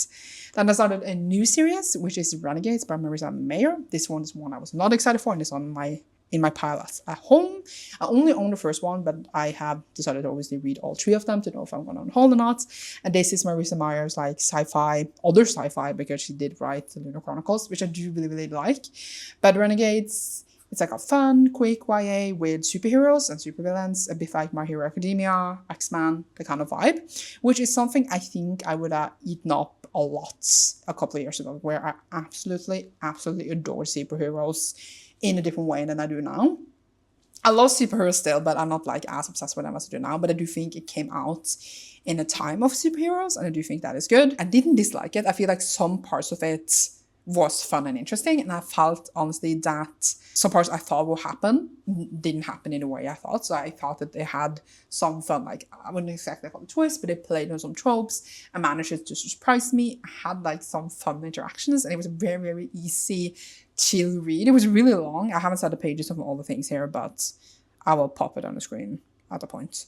Then I started a new series, which is Renegades by Marissa Mayer. This one is one I was not excited for, and it's on in my pile at home. I only own the first one, but I have decided to obviously read all 3 of them to know if I'm going to hold or not. And this is Marissa Meyer's like other sci-fi, because she did write the Lunar Chronicles, which I do really, really like. But Renegades, it's like a fun, quick YA with superheroes and supervillains, a bit like My Hero Academia, X-Men, the kind of vibe, which is something I think I would have eaten up a lot a couple of years ago, where I absolutely, absolutely adore superheroes in a different way than I do now. I love superheroes still, but I'm not like as obsessed with them as I do now. But I do think it came out in a time of superheroes, and I do think that is good. I didn't dislike it. I feel like some parts of it was fun and interesting, and I felt honestly that some parts I thought would happen didn't happen in the way I thought. So I thought that they had some fun, like I wouldn't exactly call it twist, but they played on some tropes and managed to surprise me. I had like some fun interactions, and it was a very, very easy, chill read. It was really long. I haven't said the pages of all the things here, but I will pop it on the screen at a point.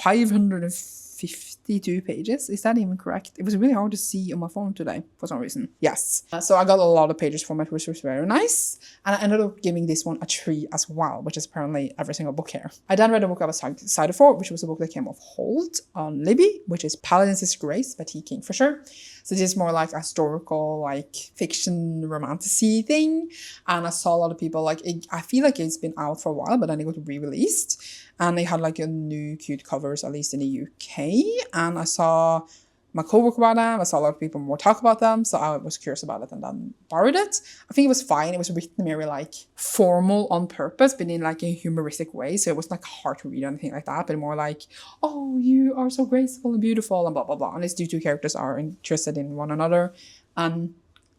552 pages. Is that even correct? It was really hard to see on my phone today for some reason. Yes. So I got a lot of pages from it, which was very nice. And I ended up giving this one a 3 as well, which is apparently every single book here. I then read a book I was excited for, which was a book that came off hold on Libby, which is Paladin's Disgrace by T. Kingfisher. So this is more like a historical, like fiction, romantasy thing. And I saw a lot of people like it. I feel like it's been out for a while, but then it got re-released. And they had like a new cute covers, at least in the UK. And I saw my coworker about them. I saw a lot of people more talk about them. So I was curious about it and then borrowed it. I think it was fine. It was written very like formal on purpose, but in like a humoristic way. So it wasn't like hard to read or anything like that, but more like, oh, you are so graceful and beautiful and blah, blah, blah. And these 2 characters are interested in one another and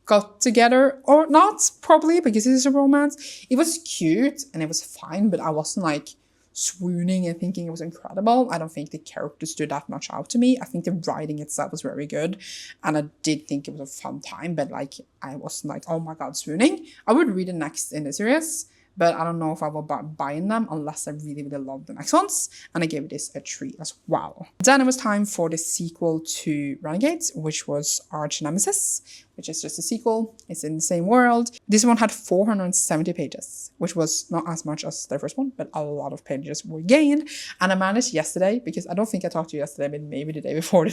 got together or not, probably, because it is a romance. It was cute and it was fine, but I wasn't like swooning and thinking it was incredible. I don't think the characters stood that much out to me. I think the writing itself was very good, and I did think it was a fun time, but like I wasn't like, oh my god, swooning. I would read the next in the series, but I don't know if I will buy in them unless I really, really love the next ones. And I gave this a 3 as well. Then it was time for the sequel to Renegades, which was Arch Nemesis, which is just a sequel. It's in the same world. This one had 470 pages, which was not as much as the first one, but a lot of pages were gained. And I managed yesterday, because I don't think I talked to you yesterday, but maybe the day before,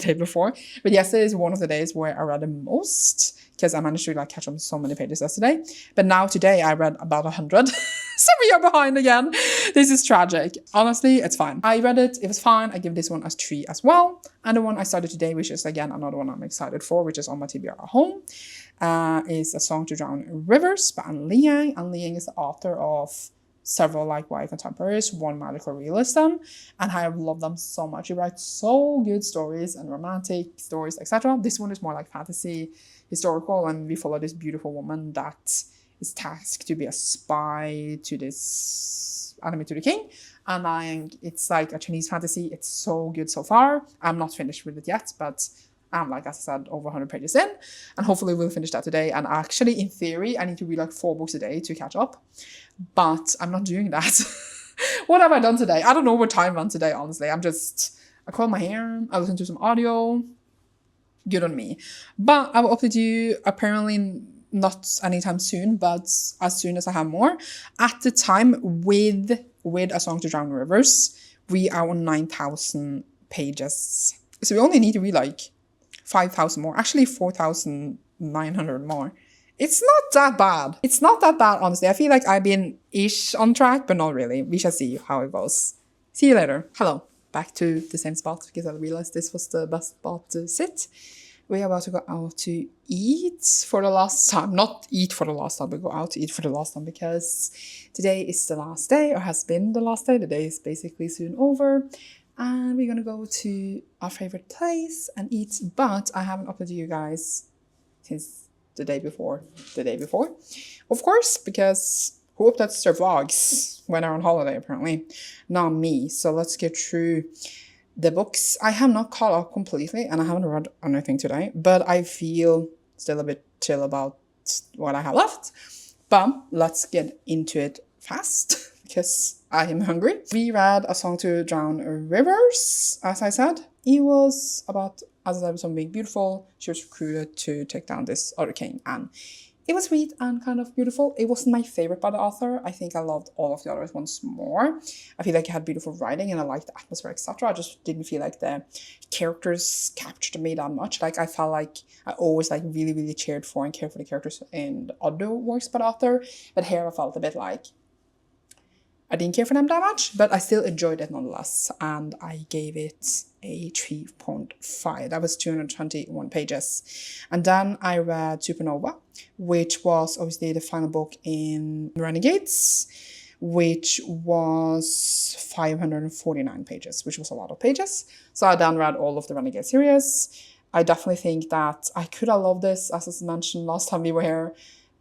but yesterday is one of the days where I read the most, because I managed to like catch up so many pages yesterday. But now today I read about 100. So we are behind again. This is tragic. Honestly, it's fine. I read it. It was fine. I give this one a 3 as well. And the one I started today, which is again another one I'm excited for, which is on my TBR at home, is A Song to Drown Rivers by Anne Liang. Anne Liang is the author of several like YA contemporaries, one magical realism, and I love them so much. She writes so good stories and romantic stories, etc. This one is more like fantasy, historical, and we follow this beautiful woman that is tasked to be a spy to this enemy to the king. And it's like a Chinese fantasy. It's so good so far. I'm not finished with it yet, but I'm like, as I said, over 100 pages in, and hopefully we'll finish that today. And actually, in theory, I need to read like 4 books a day to catch up, but I'm not doing that. What have I done today? I don't know what time I went today, honestly. I curled my hair, I listened to some audio. Good on me. But I will update you apparently not anytime soon, but as soon as I have more. At the time, with A Song to Drown Rivers, we are on 9,000 pages. So we only need to read like 5,000 more. Actually, 4,900 more. It's not that bad. It's not that bad, honestly. I feel like I've been ish on track, but not really. We shall see how it goes. See you later. Hello. Back to the same spot, because I realized this was the best spot to sit. We are about to go out to eat for the last time. Not eat for the last time, but go out to eat for the last time, because today is the last day, or has been the last day. The day is basically soon over. And we're going to go to our favorite place and eat. But I haven't updated you guys since the day before. Of course, because who updates their vlogs when they're on holiday, apparently? Not me. So let's get through the books. I have not caught up completely, and I haven't read anything today, but I feel still a bit chill about what I have left. But let's get into it fast, because I am hungry. We read A Song to Drown Rivers, as I said. It was about as I said, something beautiful. She was recruited to take down this other king, and it was sweet and kind of beautiful. It wasn't my favorite by the author. I think I loved all of the other ones more. I feel like it had beautiful writing and I liked the atmosphere, etc. I just didn't feel like the characters captured me that much. Like I felt like I always like really, really cheered for and cared for the characters in the other works by the author. But here I felt a bit like I didn't care for them that much, but I still enjoyed it nonetheless. And I gave it a 3.5. That was 221 pages. And then I read Supernova, which was obviously the final book in Renegades, which was 549 pages, which was a lot of pages. So I then read all of the Renegade series. I definitely think that I could have loved this, as I mentioned last time we were here,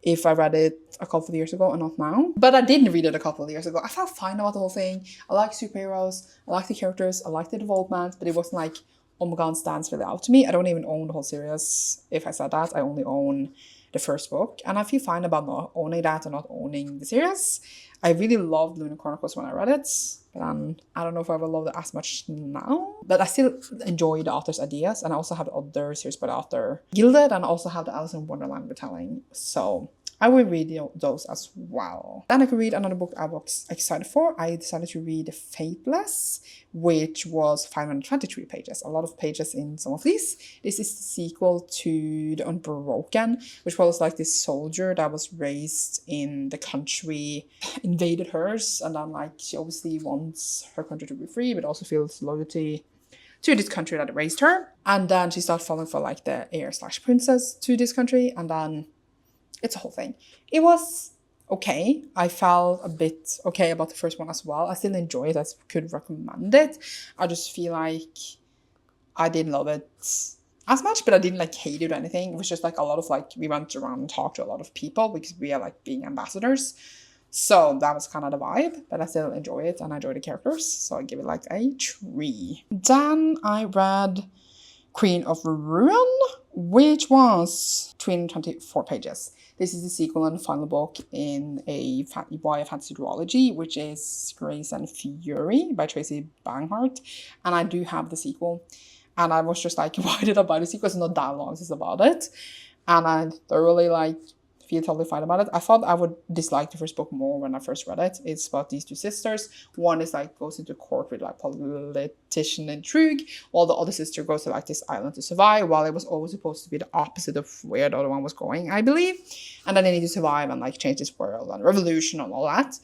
if I read it a couple of years ago and not now. But I didn't read it a couple of years ago. I felt fine about the whole thing. I like superheroes, I like the characters, I like the development, but it wasn't like, oh my god, stands really out to me. I don't even own the whole series. If I said that, I only own the first book. And I feel fine about not owning that and not owning the series. I really loved Lunar Chronicles when I read it. But I don't know if I will love it as much now. But I still enjoy the author's ideas. And I also have other series by the author Gilded. And I also have the Alice in Wonderland retelling. So I will read those as well. Then I could read another book I was excited for. I decided to read Fateless, which was 523 pages. A lot of pages in some of these. This is the sequel to The Unbroken, which was like this soldier that was raised in the country, invaded hers, and then like she obviously wants her country to be free, but also feels loyalty to this country that raised her. And then she started falling for like the heir/princess to this country, and then it's a whole thing. It was okay. I felt a bit okay about the first one as well. I still enjoy it. I could recommend it. I just feel like I didn't love it as much, but I didn't like hate it or anything. It was just like a lot of like, we went around and talked to a lot of people because we are like being ambassadors. So that was kind of the vibe, but I still enjoy it and I enjoy the characters. So I give it like a 3. Then I read Queen of Ruin, which was 324 pages. This is the sequel and the final book in a YA fantasy duology, which is Grace and Fury by Tracy Banghart. And I do have the sequel. And I was just like, why did I buy the sequel? It's not that long since I bought it. And I thoroughly feel totally fine about it. I thought I would dislike the first book more when I first read it. It's about these two sisters. One is like goes into court with like politician intrigue, while the other sister goes to like this island to survive, while it was always supposed to be the opposite of where the other one was going, I believe. And then they need to survive and like change this world and revolution and all that.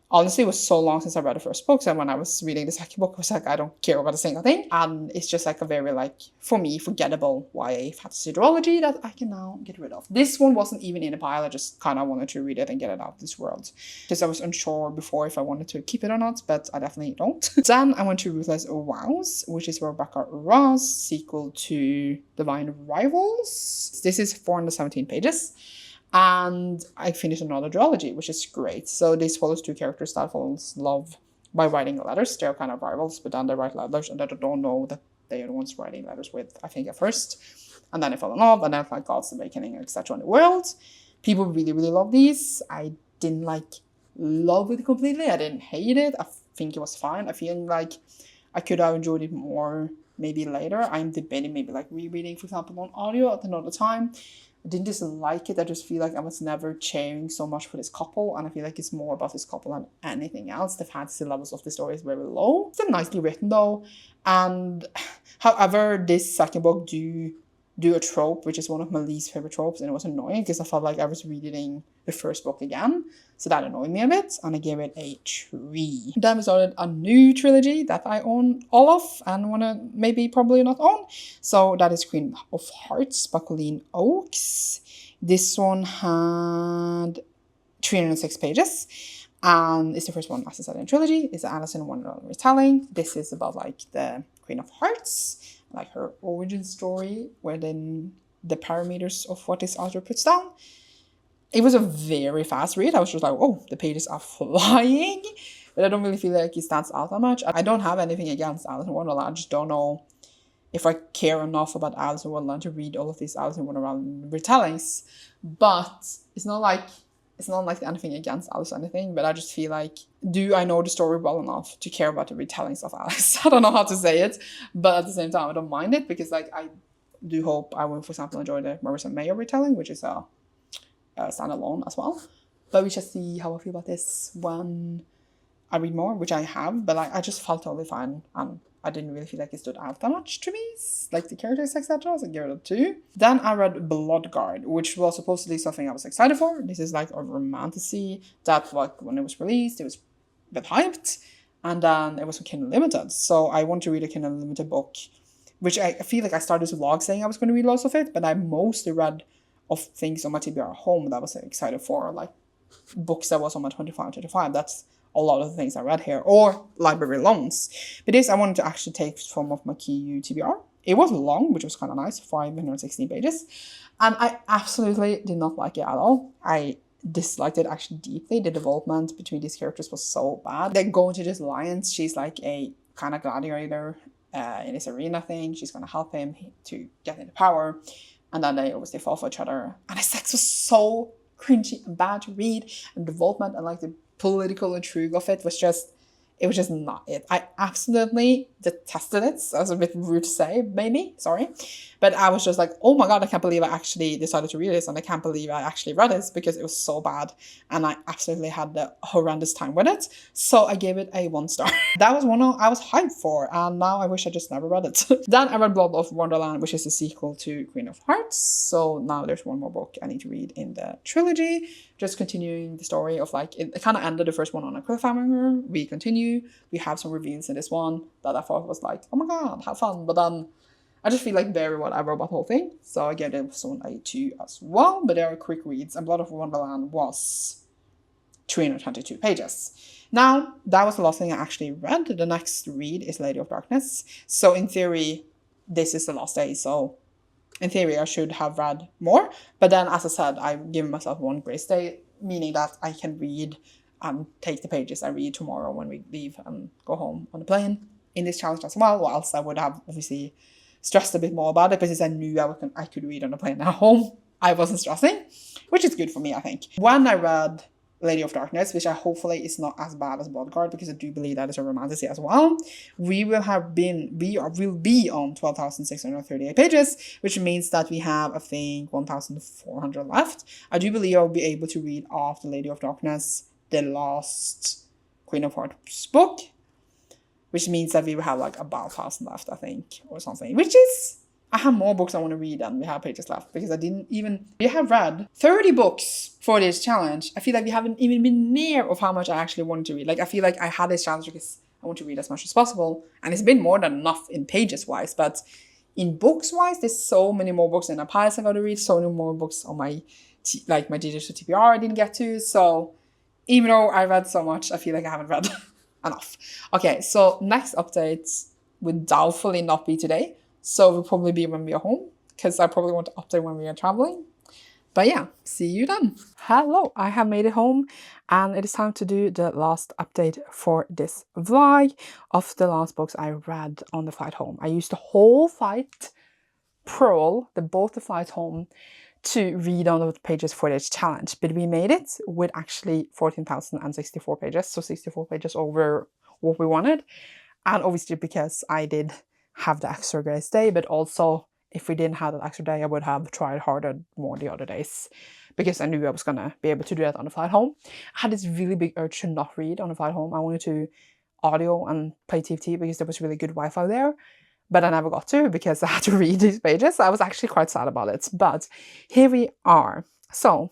Honestly, it was so long since I read the first book, so when I was reading the second book, I was like, I don't care about a single thing. And it's just like a very, like, for me, forgettable YA fantasy duology that I can now get rid of. This one wasn't even in a pile. I just kind of wanted to read it and get it out of this world. Because I was unsure before if I wanted to keep it or not, but I definitely don't. Then I went to Ruthless Vows, which is Rebecca Ross' sequel to Divine Rivals. This is 417 pages. And I finished another duology, which is great. So this follows two characters that fall in love by writing letters. They're kind of rivals, but then they write letters and they don't know that they are the ones writing letters with, I think, at first. And then they fall in love, and then like God's awakening, etc. in the world. People really, really love these. I didn't love it completely. I didn't hate it. I think it was fine. I feel like I could have enjoyed it more maybe later. I'm debating maybe like rereading, for example, on audio at another time. I didn't dislike it. I just feel like I was never cheering so much for this couple, and I feel like it's more about this couple than anything else. The fantasy levels of the story is very low. It's nicely written though, and however, this second book do a trope, which is one of my least favorite tropes, and it was annoying because I felt like I was reading the first book again, so that annoyed me a bit, and I gave it a 3. Then we started a new trilogy that I own all of and want to maybe probably not own, so that is Queen of Hearts by Colleen Oakes. This one had 306 pages, and it's the first one, as I said, in trilogy. It's an Alice in Wonderland retelling. This is about like the Queen of Hearts, like her origin story, where then the parameters of what this author puts down. It was a very fast read. I was just like, oh, the pages are flying. But I don't really feel like it stands out that much. I don't have anything against Alice in Wonderland. I just don't know if I care enough about Alice in Wonderland to read all of these Alice in Wonderland retellings. But it's not like it's not like anything against Alice or anything, but I just feel like, do I know the story well enough to care about the retellings of Alice? I don't know how to say it, but at the same time, I don't mind it, because like I do hope I will, for example, enjoy the Marissa Mayer retelling, which is a standalone as well. But we shall see how I feel about this when I read more, which I have, but like I just felt totally fine, and I didn't really feel like it stood out that much to me, like the characters, etc. So I give it a 2. Then I read Bloodguard, which was supposedly something I was excited for. This is like a romantasy that, like, when it was released, it was a bit hyped, and then it was Kindle Limited. So I want to read a Kindle Limited book, which I feel like I started this vlog saying I was going to read lots of it, but I mostly read of things on my TBR home that I was excited for, like books that was on my 25. That's a lot of the things I read here, or library loans. But this I wanted to actually take from of my KU TBR. It was long, which was kind of nice, 516 pages. And I absolutely did not like it at all. I disliked it actually deeply. The development between these characters was so bad. They go into this alliance. She's like a kind of gladiator in this arena thing. She's going to help him to get into power. And then they obviously fall for each other. And the sex was so cringy and bad to read. And development and like the political intrigue of it was just not it. I absolutely detested it. So that's a bit rude to say, maybe, sorry. But I was just like, oh my god, I can't believe I actually decided to read this, and I can't believe I actually read this, because it was so bad, and I absolutely had the horrendous time with it. So I gave it a 1 star. That was one I was hyped for, and now I wish I just never read it. Then I read Blood of Wonderland, which is a sequel to Queen of Hearts. So now there's one more book I need to read in the trilogy. Just continuing the story of, like, it kind of ended the first one on a cliffhanger. We continue. We have some reveals in this one that I thought was like, oh my god, have fun. But then I just feel like very whatever about the whole thing. So I gave this one a 2 as well. But they are quick reads. And Blood of Wonderland was 322 pages. Now, that was the last thing I actually read. The next read is Lady of Darkness. So in theory, this is the last day. So in theory, I should have read more. But then, as I said, I've given myself 1 grace day, meaning that I can read and take the pages I read tomorrow when we leave and go home on the plane in this challenge as well. Or else I would have obviously stressed a bit more about it, because I knew I could read on the plane at home. I wasn't stressing, which is good for me, I think. When I read Lady of Darkness, which I hopefully is not as bad as Bloodguard, because I do believe that is a romantasy as well, we will be on 12,638 pages, which means that we have, I think, 1,400 left. I do believe I'll be able to read after Lady of Darkness the last Queen of Hearts book, which means that we will have like about 1,000 left, I think, or something, which is, I have more books I want to read than we have pages left, because we have read 30 books for this challenge. I feel like we haven't even been near of how much I actually wanted to read. Like, I feel like I had this challenge because I want to read as much as possible, and it's been more than enough in pages wise, but in books wise, there's so many more books in ACEDEMY I got to read, so many more books on my digital TBR I didn't get to. So even though I read so much, I feel like I haven't read enough. Okay, so next update would doubtfully not be today. So it will probably be when we are home, because I probably want to update when we are traveling. But yeah, see you then. Hello, I have made it home, and it is time to do the last update for this vlog of the last books I read on the flight home. I used the whole flight, both the flights home, to read on the pages for this challenge. But we made it with actually 14,064 pages, so 64 pages over what we wanted. And obviously because I did have the extra grace day, but also if we didn't have that extra day, I would have tried harder more the other days, because I knew I was gonna be able to do that on the flight home. I had this really big urge to not read on the flight home. I wanted to audio and play TFT because there was really good Wi-Fi there, but I never got to because I had to read these pages. I was actually quite sad about it, but here we are. So,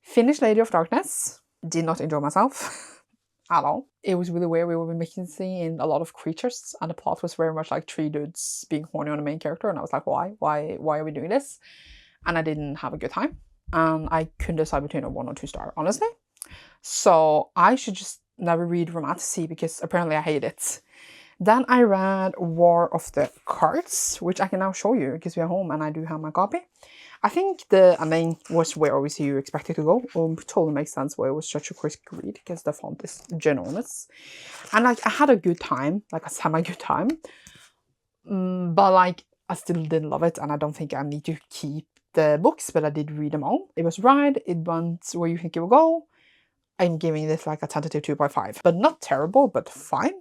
finished Lady of Darkness. Did not enjoy myself at all. It was really weird. We were mixing in a lot of creatures, and the plot was very much like 3 dudes being horny on the main character, and I was like, why? Why are we doing this? And I didn't have a good time. And I couldn't decide between a 1 or 2 star, honestly. So I should just never read romantasy, because apparently I hate it. Then I read War of the Cards, which I can now show you because we are home and I do have my copy. I think the ending was where obviously you expect it to go. Totally makes sense why it was such a quick read, because the font is ginormous. And like, I had a good time, like a semi-good time. But like, I still didn't love it, and I don't think I need to keep the books, but I did read them all. It was right. It went where you think it will go. I'm giving this like a tentative 2.5, but not terrible, but fine.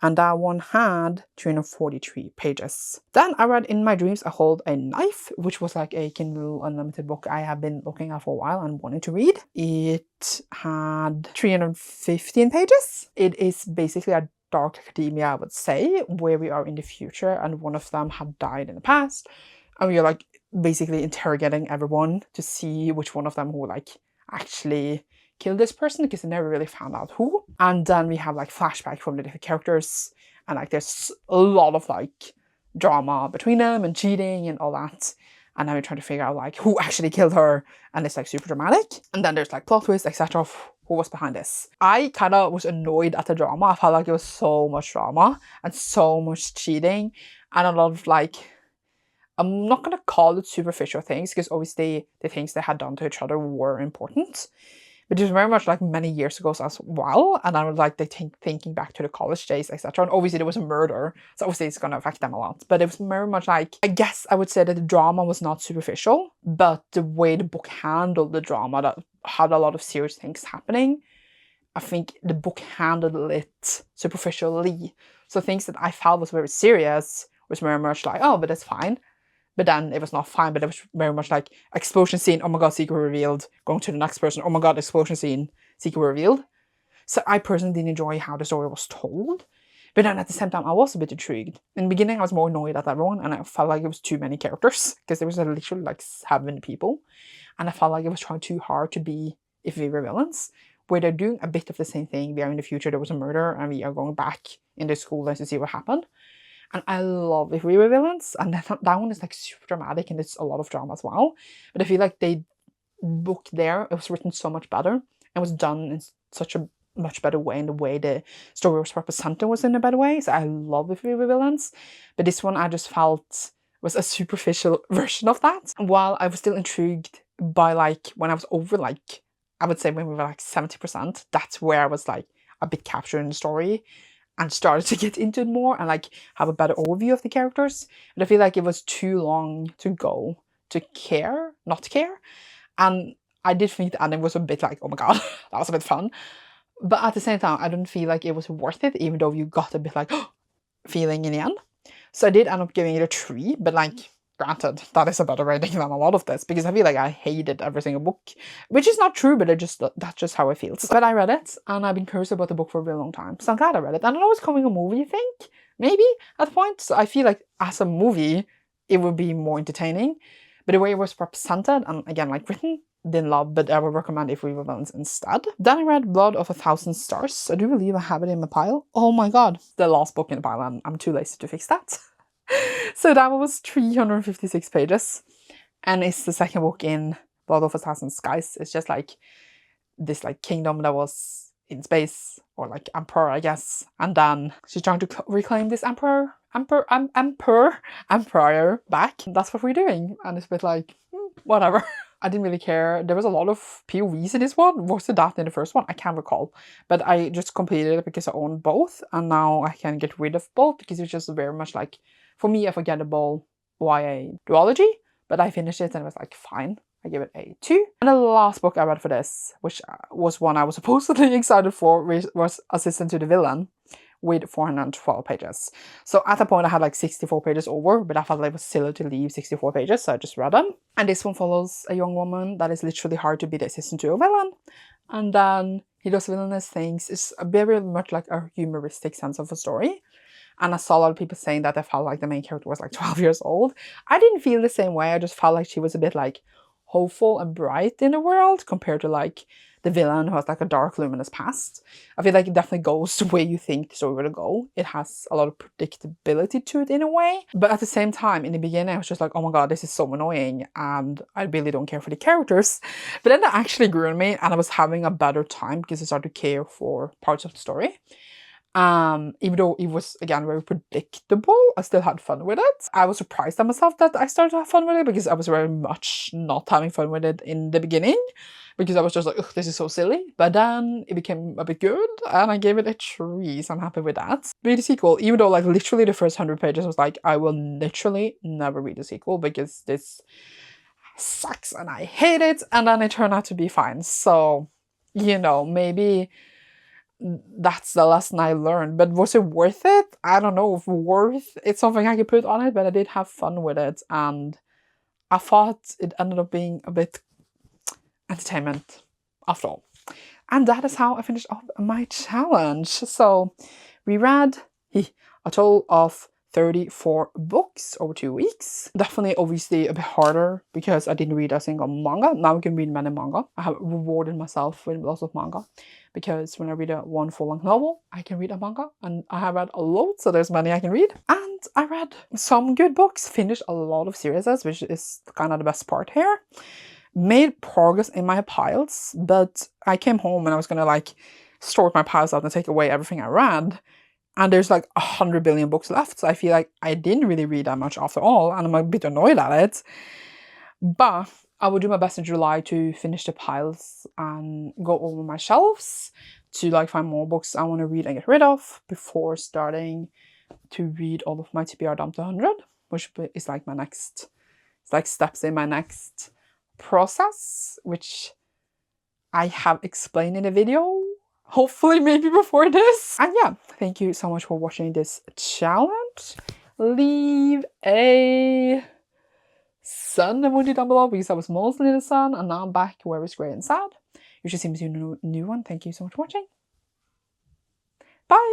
And that one had 343 pages. Then I read In My Dreams I Hold a Knife, which was like a Kindle Unlimited book I have been looking at for a while and wanted to read. It had 315 pages. It is basically a dark academia, I would say, where we are in the future and one of them had died in the past. And we are like basically interrogating everyone to see which one of them who like actually killed this person, because they never really found out who. And then we have like flashback from the different characters, and like there's a lot of like drama between them and cheating and all that. And then we're trying to figure out like who actually killed her, and it's like super dramatic. And then there's like plot twists, etc. of who was behind this. I kind of was annoyed at the drama. I felt like it was so much drama and so much cheating and a lot of like, I'm not going to call it superficial things, because obviously the things they had done to each other were important. But it was very much like many years ago as well. And I was like thinking back to the college days, etc. And obviously there was a murder, so obviously it's going to affect them a lot. But it was very much like, I guess I would say that the drama was not superficial, but the way the book handled the drama that had a lot of serious things happening, I think the book handled it superficially. So things that I felt was very serious was very much like, oh, but that's fine. But then it was not fine, but it was very much like explosion scene, oh my god, secret revealed, going to the next person, oh my god, explosion scene, secret revealed. So I personally didn't enjoy how the story was told. But then at the same time, I was a bit intrigued. In the beginning, I was more annoyed at everyone, and I felt like it was too many characters, because there was literally like 7 people. And I felt like it was trying too hard to be if we were villains, where they're doing a bit of the same thing. We are in the future, there was a murder, and we are going back in the school to see what happened. And I love if we were villains, and that one is like super dramatic and it's a lot of drama as well. But I feel like the book there, it was written so much better and was done in such a much better way, and the way the story was represented was in a better way. So I love if we were villains. But this one I just felt was a superficial version of that. And while I was still intrigued by like when I was over like, I would say when we were like 70%, that's where I was like a bit captured in the story and started to get into it more and like have a better overview of the characters. But I feel like it was too long to go to not care. And I did think the ending was a bit like, oh my god, that was a bit fun. But at the same time, I didn't feel like it was worth it, even though you got a bit like feeling in the end. So I did end up giving it a 3, but like, granted, that is a better rating than a lot of this, because I feel like I hated every single book, which is not true, but that's just how it feels. But I read it, and I've been curious about the book for a really long time, so I'm glad I read it. And I know it's coming a movie, I think, maybe, at the point, so I feel like as a movie, it would be more entertaining, but the way it was represented, and again, like written, didn't love, but I would recommend if we were villains instead. Then I read Blood of 1,000 Stars. I do believe I have it in my pile. Oh my god, the last book in the pile, and I'm too lazy to fix that. So that one was 356 pages, and it's the second book in Blood of 1,000 Skies. It's just like this like kingdom that was in space, or like emperor, I guess, and then she's trying to reclaim this emperor back. That's what we're doing, and it's a bit like whatever. I didn't really care. There was a lot of POVs in this one. Was it that in the first one? I can't recall. But I just completed it because I own both, and now I can get rid of both because it's just very much like, for me, a forgettable YA duology. But I finished it and it was like, fine. I give it a 2. And the last book I read for this, which was one I was supposedly excited for, was Assistant to the Villain, with 412 pages. So at that point I had like 64 pages over, but I felt like it was silly to leave 64 pages, so I just read them. And this one follows a young woman that is literally hard to be the assistant to a villain. And then he does villainous things. It's very much like a humoristic sense of a story. And I saw a lot of people saying that they felt like the main character was like 12 years old. I didn't feel the same way. I just felt like she was a bit like hopeful and bright in the world compared to like the villain who has like a dark luminous past. I feel like it definitely goes the way you think the story will go. It has a lot of predictability to it in a way. But at the same time, in the beginning, I was just like, oh my god, this is so annoying. And I really don't care for the characters. But then that actually grew on me, and I was having a better time because I started to care for parts of the story. Even though it was, again, very predictable, I still had fun with it. I was surprised at myself that I started to have fun with it, because I was very much not having fun with it in the beginning, because I was just like, ugh, this is so silly. But then it became a bit good, and I gave it a 3, so I'm happy with that. Read the sequel, even though like literally the first 100 pages was like, I will literally never read the sequel, because this sucks and I hate it, and then it turned out to be fine. So, you know, maybe that's the lesson I learned. But was it worth it? I don't know if worth it's something I could put on it, but I did have fun with it, and I thought it ended up being a bit entertainment after all. And that is how I finished off my challenge. So we read a total of 34 books over 2 weeks. Definitely, obviously, a bit harder because I didn't read a single manga. Now I can read many manga. I have rewarded myself with lots of manga because when I read one full-length novel, I can read a manga, and I have read a lot, so there's many I can read. And I read some good books, finished a lot of series, which is kind of the best part here. Made progress in my piles, but I came home and I was gonna like sort my piles out and take away everything I read. And there's like 100 billion books left, so I feel like I didn't really read that much after all, and I'm a bit annoyed at it. But I will do my best in July to finish the piles and go over my shelves to like find more books I want to read and get rid of before starting to read all of my TBR down to 100, which is like my next, it's like steps in my next process, which I have explained in a video, hopefully maybe before this. And yeah, thank you so much for watching this challenge. Leave a sun emoji down below because I was mostly in the sun, and now I'm back where it's grey and sad. You should see me do a new one. Thank you so much for watching. Bye!